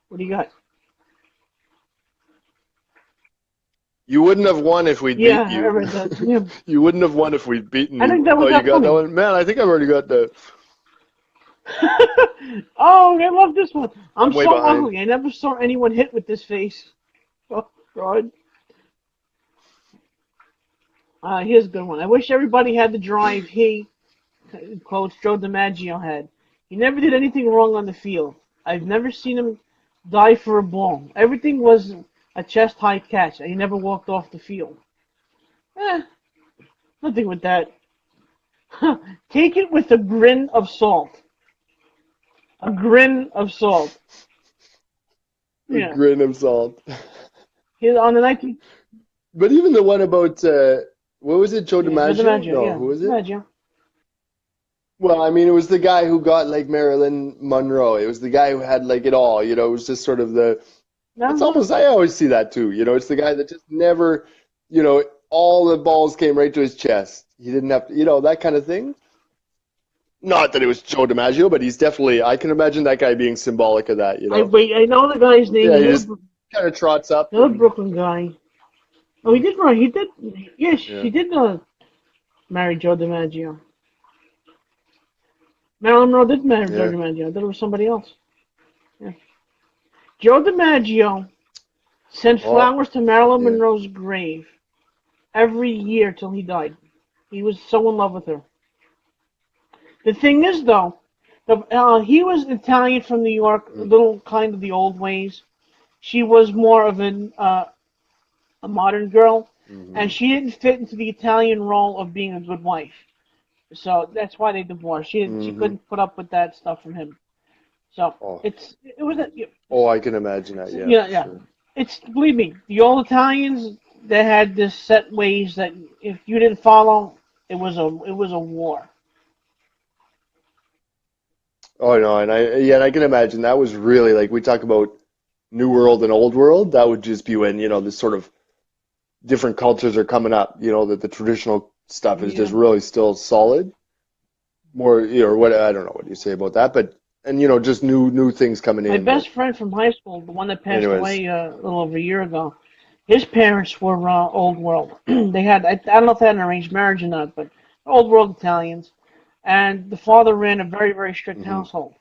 What do you got? You wouldn't have won if we'd Yeah, beat I you. read that. Yeah. You wouldn't have won if we'd beaten I think you. that Oh, was you that got that funny. one? Man, I think I've already got the. Oh, I love this one. I'm I'm way so behind. ugly. I never saw anyone hit with this face. Oh, God. Here's a good one. I wish everybody had the drive he, quotes, Joe DiMaggio had. He never did anything wrong on the field. I've never seen him die for a ball. Everything was a chest-high catch, and he never walked off the field. Eh, nothing with that. Take it with a grin of salt. A grin of salt. A Yeah. grain of salt. He's on the 19. But even the one about what was it, Joe Yeah, Joe DiMaggio? DiMaggio. No, Yeah, who was it? DiMaggio. Well, I mean, it was the guy who got like Marilyn Monroe. It was the guy who had like it all. It was just sort of the. It's No, almost I always see that too. It's the guy that just never, all the balls came right to his chest. He didn't have to, that kind of thing. Not that it was Joe DiMaggio, but he's definitely. I can imagine that guy being symbolic of that. I wait. I know the guy's name. Yeah, he just kind of trots up Another and. Brooklyn guy. Oh, he did right. He did. Yes, Yeah. she did marry Joe DiMaggio. Marilyn Monroe did marry Joe Yeah. DiMaggio. I thought it was somebody else. Yeah. Joe DiMaggio sent Oh, flowers to Marilyn yeah. Monroe's grave every year till he died. He was so in love with her. The thing is, though, he was Italian from New York, a Mm. little kind of the old ways. She was more of a modern girl, Hmm. and she didn't fit into the Italian role of being a good wife. So that's why they divorced. She Hmm. couldn't put up with that stuff from him. So Oh, it was a, oh, I can imagine that. Yeah, yeah, for yeah. sure. It's, believe me, the old Italians, they had this set ways that if you didn't follow, it was a war. Oh no, and I can imagine that was really like we talk about New World and Old World. That would just be when this sort of different cultures are coming up. That the traditional stuff is just Yeah. really still solid. More, or what I don't know what you say about that, but and just new things coming My in. But best friend from high school, the one that passed anyways, away a little over a year ago, his parents were old world. They had, I don't know if they had an arranged marriage or not, but old world Italians. And the father ran a very, very strict hmm household.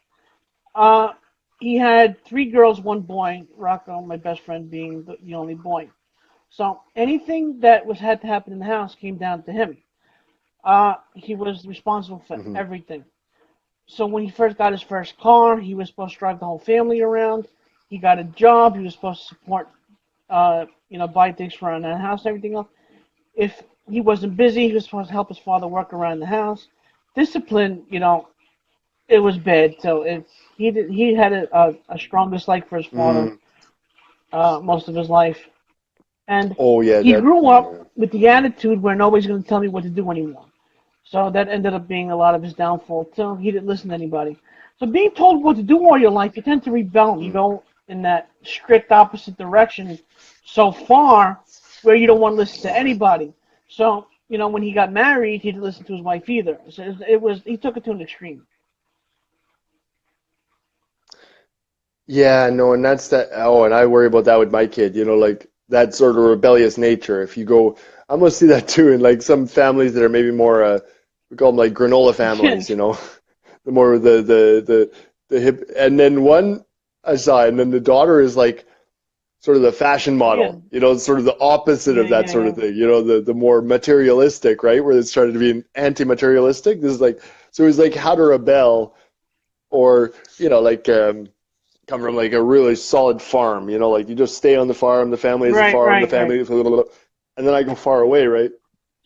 Uh, he had three girls, one boy, Rocco, my best friend, being the only boy. So anything that had to happen in the house came down to him. He was responsible for hmm everything. So when he first got his first car, he was supposed to drive the whole family around. He got a job. He was supposed to support, buy things for around the house and everything else. If he wasn't busy, he was supposed to help his father work around the house. Discipline, it was bad. So he had a strong dislike for his father hmm most of his life, and Oh yeah, he that grew up yeah. with the attitude where nobody's going to tell me what to do anymore. So that ended up being a lot of his downfall too. He didn't listen to anybody. So being told what to do all your life, you tend to rebel. You Mm. go in that strict opposite direction so far where you don't want to listen to Oh, yeah. anybody. So, when he got married, he didn't listen to his wife either. So he took it to an extreme. Yeah, no, and that's that. Oh, and I worry about that with my kid, like that sort of rebellious nature. If you go, I almost see that too in like some families that are maybe more, we call them like granola families, the more the hip. And then one I saw, and then the daughter is like sort of the fashion Yeah, model, sort of the opposite yeah, of that yeah, sort of yeah. thing, the more materialistic, right? Where it's started to be anti-materialistic. This is like, so it's like how to rebel or, like, come from like a really solid farm, like you just stay on the farm, the family is the Right, farm, the right, right. family, blah, blah, blah, and then I go far away, right?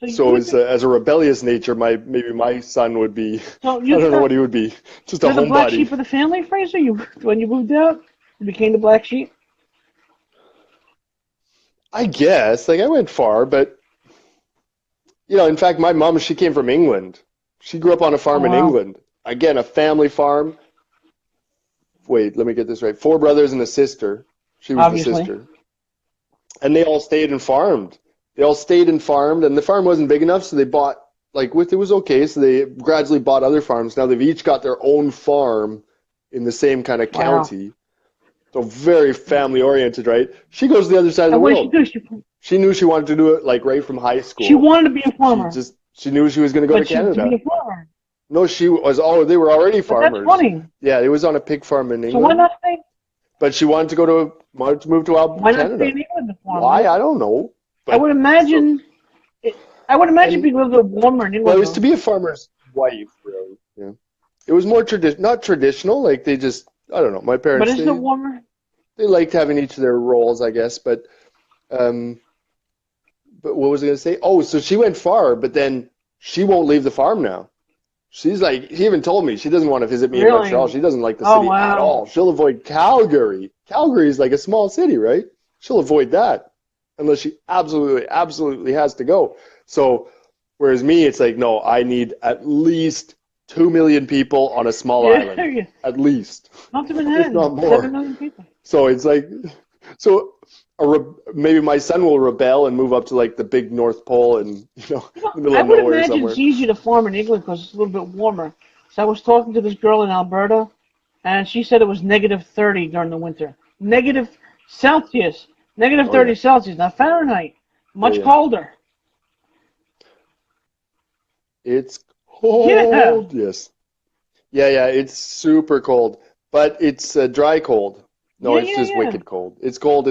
So as a rebellious nature, maybe my son would be. So I don't know what he would be. Just a you're the black homebody. sheep of the family, Fraser. When you moved out, you became the black sheep. I guess. Like I went far, but in fact, my mom, she came from England. She grew up on a Oh farm in wow, England. Again, a family farm. Wait, let me get this right. 4 brothers and a sister. She was the obviously. sister. And they all stayed and farmed. They all stayed and farmed, and the farm wasn't big enough, so they bought, it was okay, so they gradually bought other farms. Now they've each got their own farm in the same kind of Wow. county. So very family oriented, right? She goes to the other side of the And what did world. she do? She knew she wanted to do it right from high She school. wanted to be a farmer, She knew she was going to go to to be Canada. a farmer. No, they were already But that's farmers. funny. Yeah, it was on a pig farm in So why England. not stay? But she wanted to move to Why not stay Canada. in England to farm? Why? Right? I don't know. I would imagine. I would imagine And being a little bit warmer in well, England. it was to be a farmer's wife, really. Yeah. It was more not traditional. Like they just, I don't know. My But parents, isn't it warmer? they liked having each of their roles, I guess. Um, but what was I going to say? Oh, so she went far, but then she won't leave the farm now. She's like, she even told me she doesn't want to visit me in Really? Montreal. She doesn't like the Oh city at wow. all. She'll avoid Calgary. Calgary is like a small city, right? She'll avoid that unless she absolutely, absolutely has to go. So, whereas me, it's like, no, I need at least 2 million people on a small island. Yeah. At least. Not to If Manhattan. not more. 7 million people. So it's like, maybe my son will rebel and move up to like the big North Pole and, in the middle I of would nowhere imagine somewhere. it's easier to farm in England because it's a little bit warmer. So I was talking to this girl in Alberta, and she said it was -30 during the winter. Negative Celsius. Negative Oh, 30 yeah. Celsius, not Fahrenheit. Much Yeah. colder. It's Yeah. cold. Yes. Yeah, it's super cold, but it's dry cold. No, Yeah, it's yeah, just yeah. wicked cold. It's cold,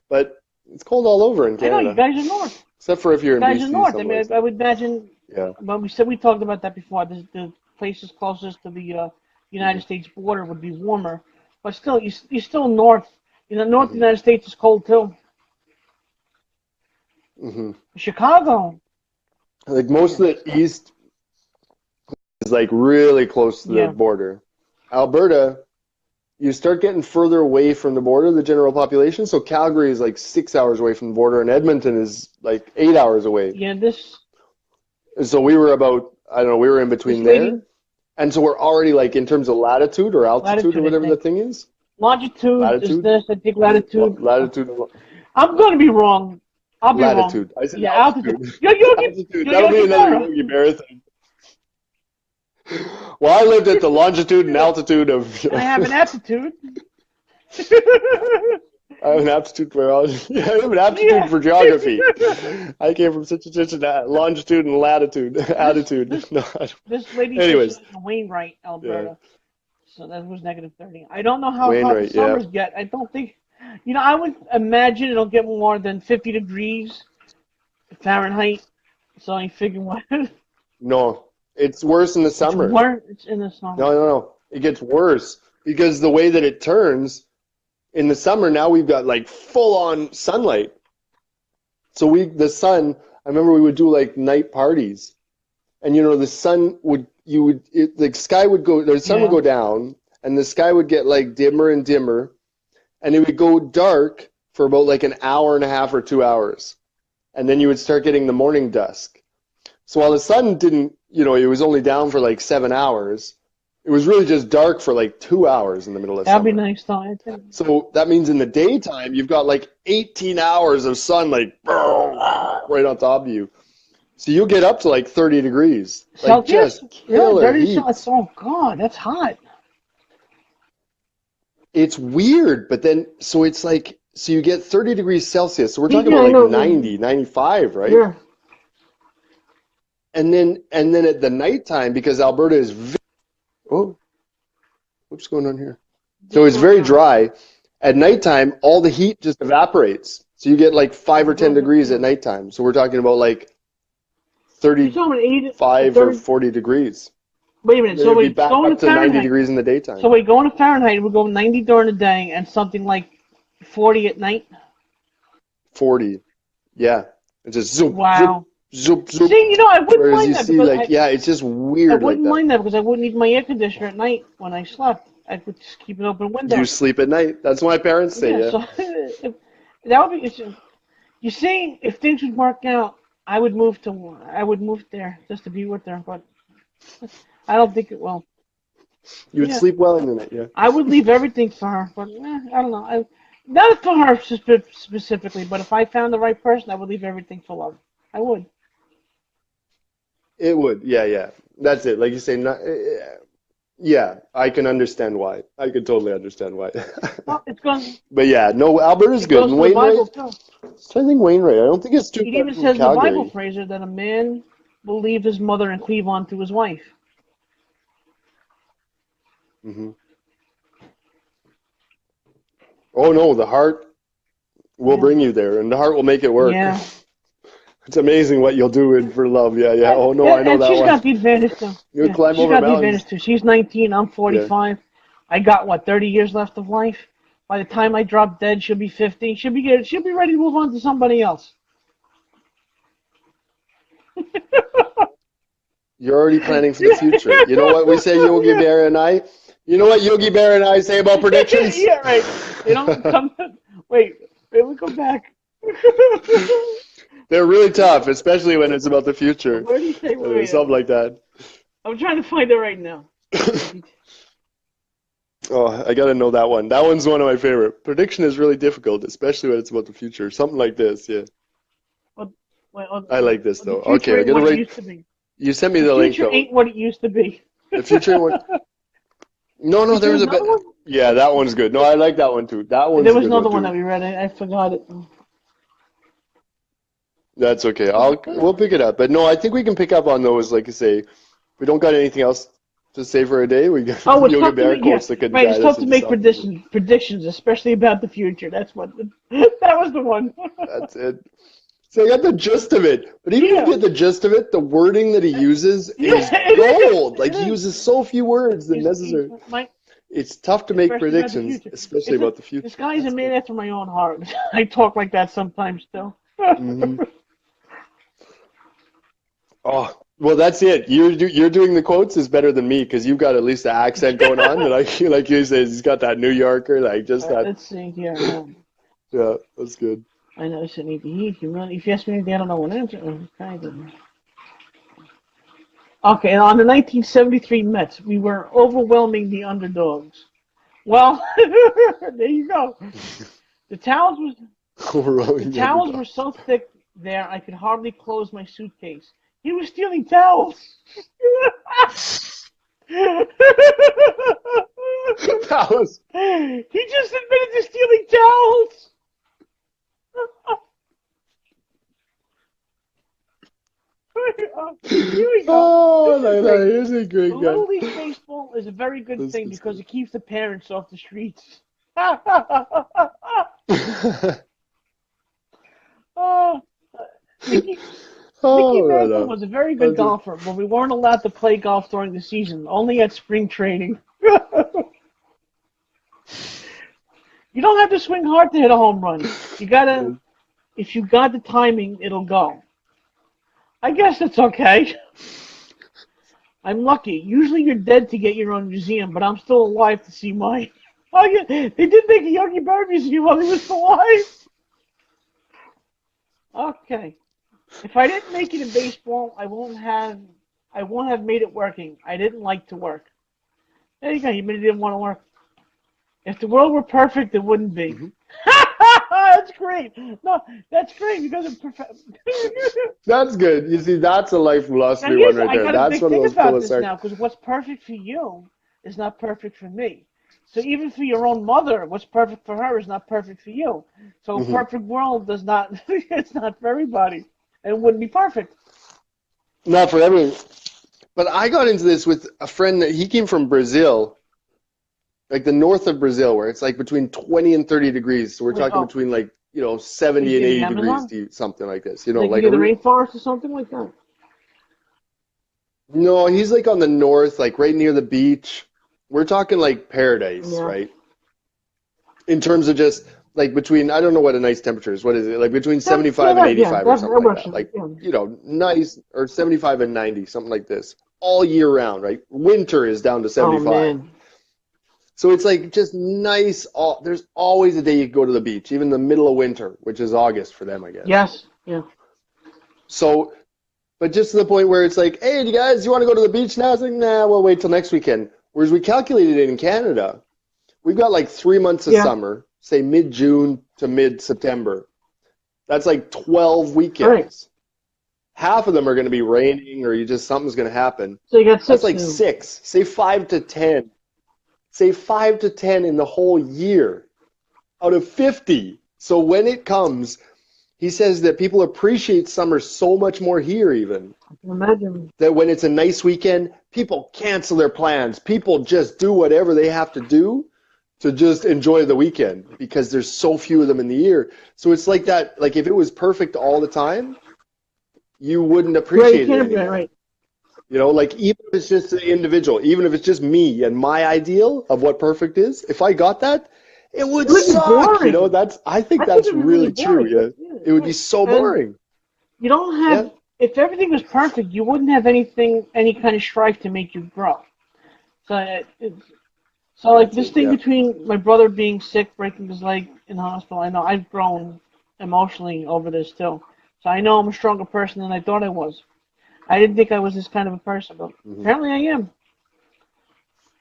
but it's cold all over in I know, you Canada, guys are north. except for if you're You in guys are BC north. I someplace. mean, I would imagine, Yeah. but we talked about that before. The places closest to the United States border would be warmer, but still, you're still north. North of the hmm United States is cold too. hmm Chicago. Like most of the east is like really close to the Yeah. border. Alberta, you start getting further away from the border, the general population. So Calgary is like 6 hours away from the border, and Edmonton is like 8 hours away. Yeah, this And so we were about, I don't know, we were in between lady, there. And so we're already like in terms of latitude or altitude or latitude, I whatever the think. thing is. Longitude is Latitude? this. I think latitude. Latitude. I'm going to be wrong. I'll be wrong. Latitude. I said Yeah, altitude. altitude. Yo, Yogi, Altitude. yo, That'll be Yogi another Berra. Yogi Berra thing. Well, I lived at the longitude and altitude of. I have an aptitude. I have an aptitude for yeah, I have an aptitude Yeah. for geography. I came from such and such a longitude and latitude attitude. This No, I don't- this lady Anyways, says she's in Wainwright, yeah, Alberta. So that was -30. I don't know how hot the Wainwright, yeah. summers get. I don't think, I would imagine it'll get more than 50 degrees Fahrenheit. So I figure what No, it's worse in the it's summer. warm. It's in the summer. No. It gets worse because the way that it turns in the summer, now we've got like full on sunlight. So the sun, I remember we would do like night parties. And the sun the sky would go, the sun would Yeah. go down and the sky would get like dimmer and dimmer and it would go dark for about like an hour and a half or 2 hours. And then you would start getting the morning dusk. So while the sun didn't, it was only down for like 7 hours, it was really just dark for like 2 hours in the middle of That'd be summer. nice, though. I think. So that means in the daytime, you've got like 18 hours of sun like right on top of you. So you'll get up to like 30 degrees. Like Celsius? just Yeah, killer 30 heat. Celsius. Oh, God, that's hot. It's weird, but then, so it's like, so you get 30 degrees Celsius. So we're talking Yeah, I about know. like 90, 95, right? Yeah. And then at the nighttime, because Alberta is what's going on here? So it's very dry. At nighttime, all the heat just evaporates. So you get like 5 or 10 degrees at nighttime. So we're talking about like You're talking 80, 35 or 30. 40 degrees. Wait a minute. Then So it'd be wait, back going up to to 90 Fahrenheit. degrees in the daytime. So wait, going to Fahrenheit, we go 90 during the day and something like 40 at night. 40. Yeah. It's just zoom, Wow. zoop, zoop. See, I wouldn't Whereas mind you that see, because like, yeah, it's just I weird like wouldn't that. mind that because I wouldn't need my air conditioner at night when I slept. I could just keep an open You window. sleep at night. That's what my parents say, Yeah, yeah. so if, that would be. You see, if things would work out, I would move there just to be with her. But I don't think it will. You would Yeah, sleep well in the night, yeah. I would leave everything for her. But I don't know. Not for her specifically, but if I found the right person, I would leave everything for love. I would. It would, yeah, yeah. That's it. Like you say, not, yeah, I can understand why. I can totally understand why. Well, it's going. But yeah, no, Alberta's It good. goes And to the Bible Wainwright, too. I think Wainwright, I don't think it's too It far even from says in the Bible, Calgary. Fraser, that a man will leave his mother and cleave on to his wife. Hmm. Oh no, the heart will Yeah. bring you there, and the heart will make it work. Yeah. It's amazing what you'll do for love. Yeah, yeah. And, Oh no, I and know and that she's one. got the advantage too. You'll Yeah, climb she's over got the mountains. advantage too. She's 19, I'm Yeah. 45. I got what, 30 years left of life. By the time I drop dead, she'll be 50. She'll be ready to move on to somebody else. You're already planning for the future. You know what we say, Yogi Berra and I? You know what Yogi Berra and I say about predictions? Yeah, right. They don't come. Wait, let me go back. They're really tough, especially when it's about the future. Where do you say? Wait, Something like that. I'm trying to find it right now. Oh, I gotta know that one. That one's one of my favorite. Prediction is really difficult, especially when it's about the future. Something like this, yeah. Well, I like this the though. future Okay, I ain't gotta what it write. used to be. You sent me The the link future though. ain't what it used to be. The future one. No, no, Wait, there there's was a bit. another one? Yeah, that one's good. No, I like that one too. That one's There a was good another one one that too. we read. I forgot it. That's okay. We'll pick it up. But no, I think we can pick up on those. Like I say, if we don't got anything else to say for a day, we got Oh, it's Yogi tough to Bear make. Yeah, quotes that can right. It's guide us tough to into make something. predictions, especially about the future. That's what. That was the one. That's it. So I got the gist of it. But even if you Yeah. get the gist of it, the wording that he uses Yeah, is it is. gold. Like It he is. uses so few words than He's necessary. my, It's tough to make especially about the predictions, future. especially about the This future. guy's a That's man good. after my own heart. I talk like that sometimes still. Hmm. Oh, well, that's it. You're doing the quotes is better than me because you've got at least the accent going on, and I feel like you said he's got that New Yorker, like just that. Let's see here. Yeah, that's good. I know this need to eat. If you ask me anything, I don't know what answer. Okay, and on the 1973 Mets, we were overwhelming the underdogs. Well, there you go. The towels was the Overwhelming the towels were underdog. so thick there I could hardly close my suitcase. He was stealing towels. He That was. just admitted to stealing towels. Here we go. Oh, This is great. here's a great guy. Little League Baseball is a very good This thing is because good. it keeps the parents off the streets. Oh, Mickey, Mickey Oh, right Mantle on. was a very good That's it. golfer, but we weren't allowed to play golf during the season, only at spring training. You don't have to swing hard to hit a home run. You gotta, if you got the timing, it'll go. I guess it's okay. I'm lucky. Usually you're dead to get your own museum, but I'm still alive to see mine. Oh yeah, they did make a Yogi Berra museum while he was still alive. Okay. If I didn't make it in baseball, I won't have made it working. I didn't like to work. There you go. You really didn't want to work. If the world were perfect, it wouldn't be. Mhm. That's great. No, that's great because it's perfect. That's good. You see, that's a life Now philosophy one right I there. got a That's big one of thing those about this philosophical. now because what's perfect for you is not perfect for me. So even for your own mother, what's perfect for her is not perfect for you. So a Hmm. perfect world does not it's not for everybody. And it wouldn't be perfect. Not for everyone. But I got into this with a friend that he came from Brazil, like the north of Brazil, where it's like between 20 and 30 degrees. So we're Wait, talking oh, between like, is 70 and it in the 80 degrees, Amazon? something like this. Like Like near the rainforest or something like that? no, he's like on the north, like right near the beach. We're talking like paradise, Yeah. right? In terms of just like between, I don't know what a nice temperature is. What is it? Like between 75 and yeah, 85 or something like that. yeah, Like, yeah. you know, nice, or 75 and 90, something like this. All year round, right? Winter is down to Oh 75. man. So it's like just nice. There's always a day you can go to the beach, even in the middle of winter, which is August for them, I guess. Yes. Yeah. So, but just to the point where it's like, hey, you guys, you want to go to the beach now? It's like, nah, we'll wait till next weekend. Whereas we calculated it in Canada, we've got like 3 months of Yeah. summer, say mid-June to mid-September. That's like 12 weekends. Right. Half of them are going to be raining, or something's going to happen. So you got 6 That's like now. 6. Say 5 to 10. Say 5 to 10 in the whole year out of 50. So when it comes, he says that people appreciate summer so much more here even. I can imagine. That when it's a nice weekend, people cancel their plans. People just do whatever they have to do to just enjoy the weekend because there's so few of them in the year. So it's like that, like if it was perfect all the time, you wouldn't appreciate it anymore. Right. You know, like even if it's just an individual, even if it's just me and my ideal of what perfect is, if I got that, it would suck. You know, I think that's really true. Yeah, it would be so boring. You don't have, if everything was perfect, you wouldn't have any kind of strife to make you grow. So like this thing between my brother being sick, breaking his leg in the hospital, I know I've grown emotionally over this too. So I know I'm a stronger person than I thought I was. I didn't think I was this kind of a person, but apparently I am.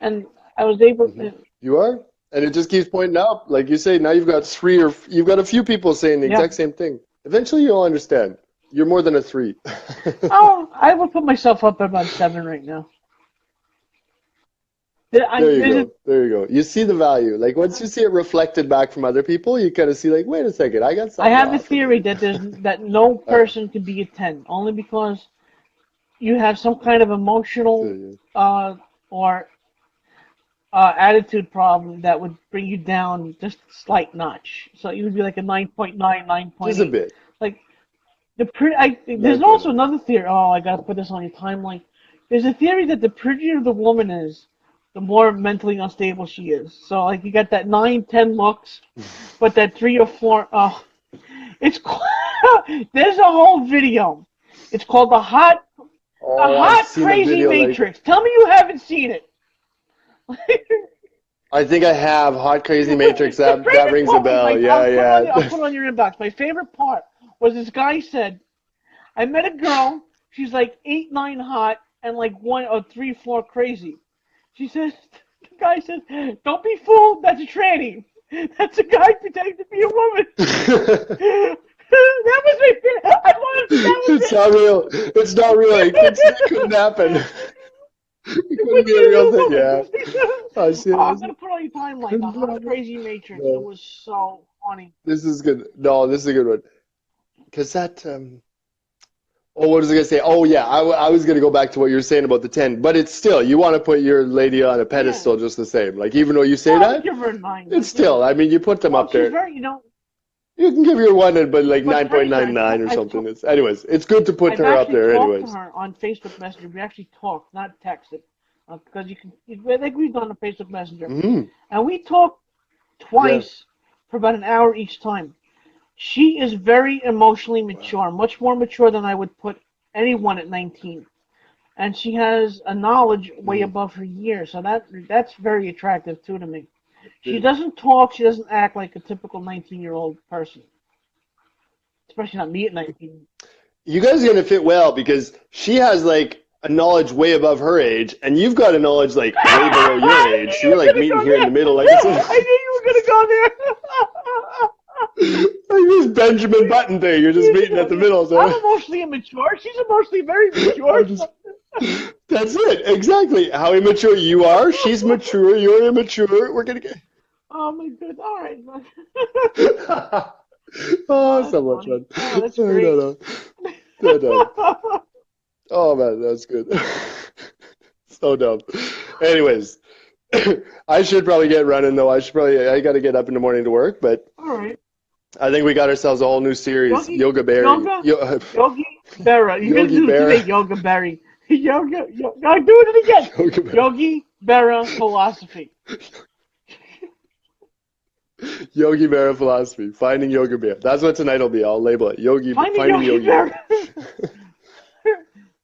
And I was able to... You are? And it just keeps pointing up. Like you say, now you've got you've got a few people saying the exact same thing. Eventually you'll understand. You're more than a 3. Oh, I would put myself up at about 7 right now. There you go. You see the value. Like once you see it reflected back from other people, you kind of see like, wait a second, I got something. I have a theory that no person can be a 10, only because you have some kind of emotional or attitude problem that would bring you down just a slight notch. So you would be like a 9.9, 9.8. Just a bit. Like there's also another theory. Oh, I gotta put this on your timeline. There's a theory that the prettier the woman is, the more mentally unstable she is. So like you got that 9, 10 looks, but that 3 or 4. Oh, it's there's a whole video. It's called the Hot Crazy Matrix. Tell me you haven't seen it. I think I have Hot Crazy Matrix. That rings a bell. I'll put it on your inbox. My favorite part was this guy said, I met a girl. She's like 8, 9 hot and like 1 or 3, 4 crazy. She says, the guy says, don't be fooled. That's a tranny. That's a guy pretending to be a woman. That was my favorite. I wanted It's not real. It's not real. It couldn't happen. It couldn't be a real thing. Yeah. I'm gonna put on your timeline. The Hot Crazy Matrix. It was so funny. This is good. No, this is a good one. Because that. Oh, what was I gonna say? Oh, yeah. I was gonna go back to what you were saying about the 10, but it's still, you want to put your lady on a pedestal just the same. Like even though you say that, give her a 9. it's still. I mean, you put them up there. Very, You can give your one, but like 9.99 or something. Anyways, it's good to put her up there. Anyways, I've talked to her on Facebook Messenger. We actually talked, not texted, because you can. I think we've done a Facebook Messenger, and we talked twice for about an hour each time. She is very emotionally mature, much more mature than I would put anyone at 19, and she has a knowledge way above her years. So that's very attractive too to me. She doesn't talk. She doesn't act like a typical 19-year-old person. Especially not me at 19. You guys are going to fit well because she has like a knowledge way above her age, and you've got a knowledge like way below your age. So you're like meeting here in the middle. Like I knew you were going to go there. Like this Benjamin Button thing. You're just meeting at the middle. So. I'm emotionally immature. She's emotionally very mature. That's it. Exactly. How immature you are. She's mature. You're immature. We're going to get... Oh, my goodness. All right. Oh, so much fun. Oh, that's great. No. Oh, man, that's good. So dumb. Anyways, I should probably get running, though. I got to get up in the morning to work, but all right. I think we got ourselves a whole new series, Yogi Berra. Yogi Berra. You can do it, Yogi Berra. Now do it again. Yogi Berra philosophy. Yogi Berra philosophy. Finding Yogi Berra. That's what tonight will be. I'll label it. Finding Yogi Berra.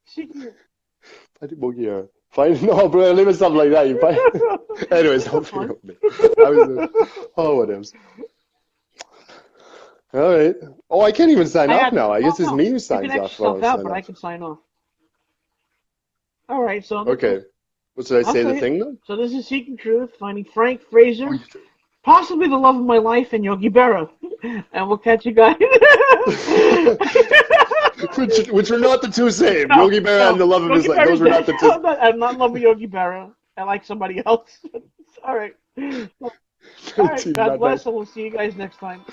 Secret. Finding Yogi Berra. No, bro, leave it something like that. You find. Anyways, don't figure out me. Oh, what else? All right. Oh, I can't even sign off now. I guess it's me who signs off. Yourself out, but I can sign off. All right, so. Okay. What should I say? The thing though? So this is Seeking Truth, finding Frank Fraser, possibly the love of my life, and Yogi Berra, and we'll catch you guys. which are not the two same. No, Yogi Berra and the love of his life. Those were not the two. I'm not loving Yogi Berra. I like somebody else. All right. All right. God bless, and we'll see you guys next time.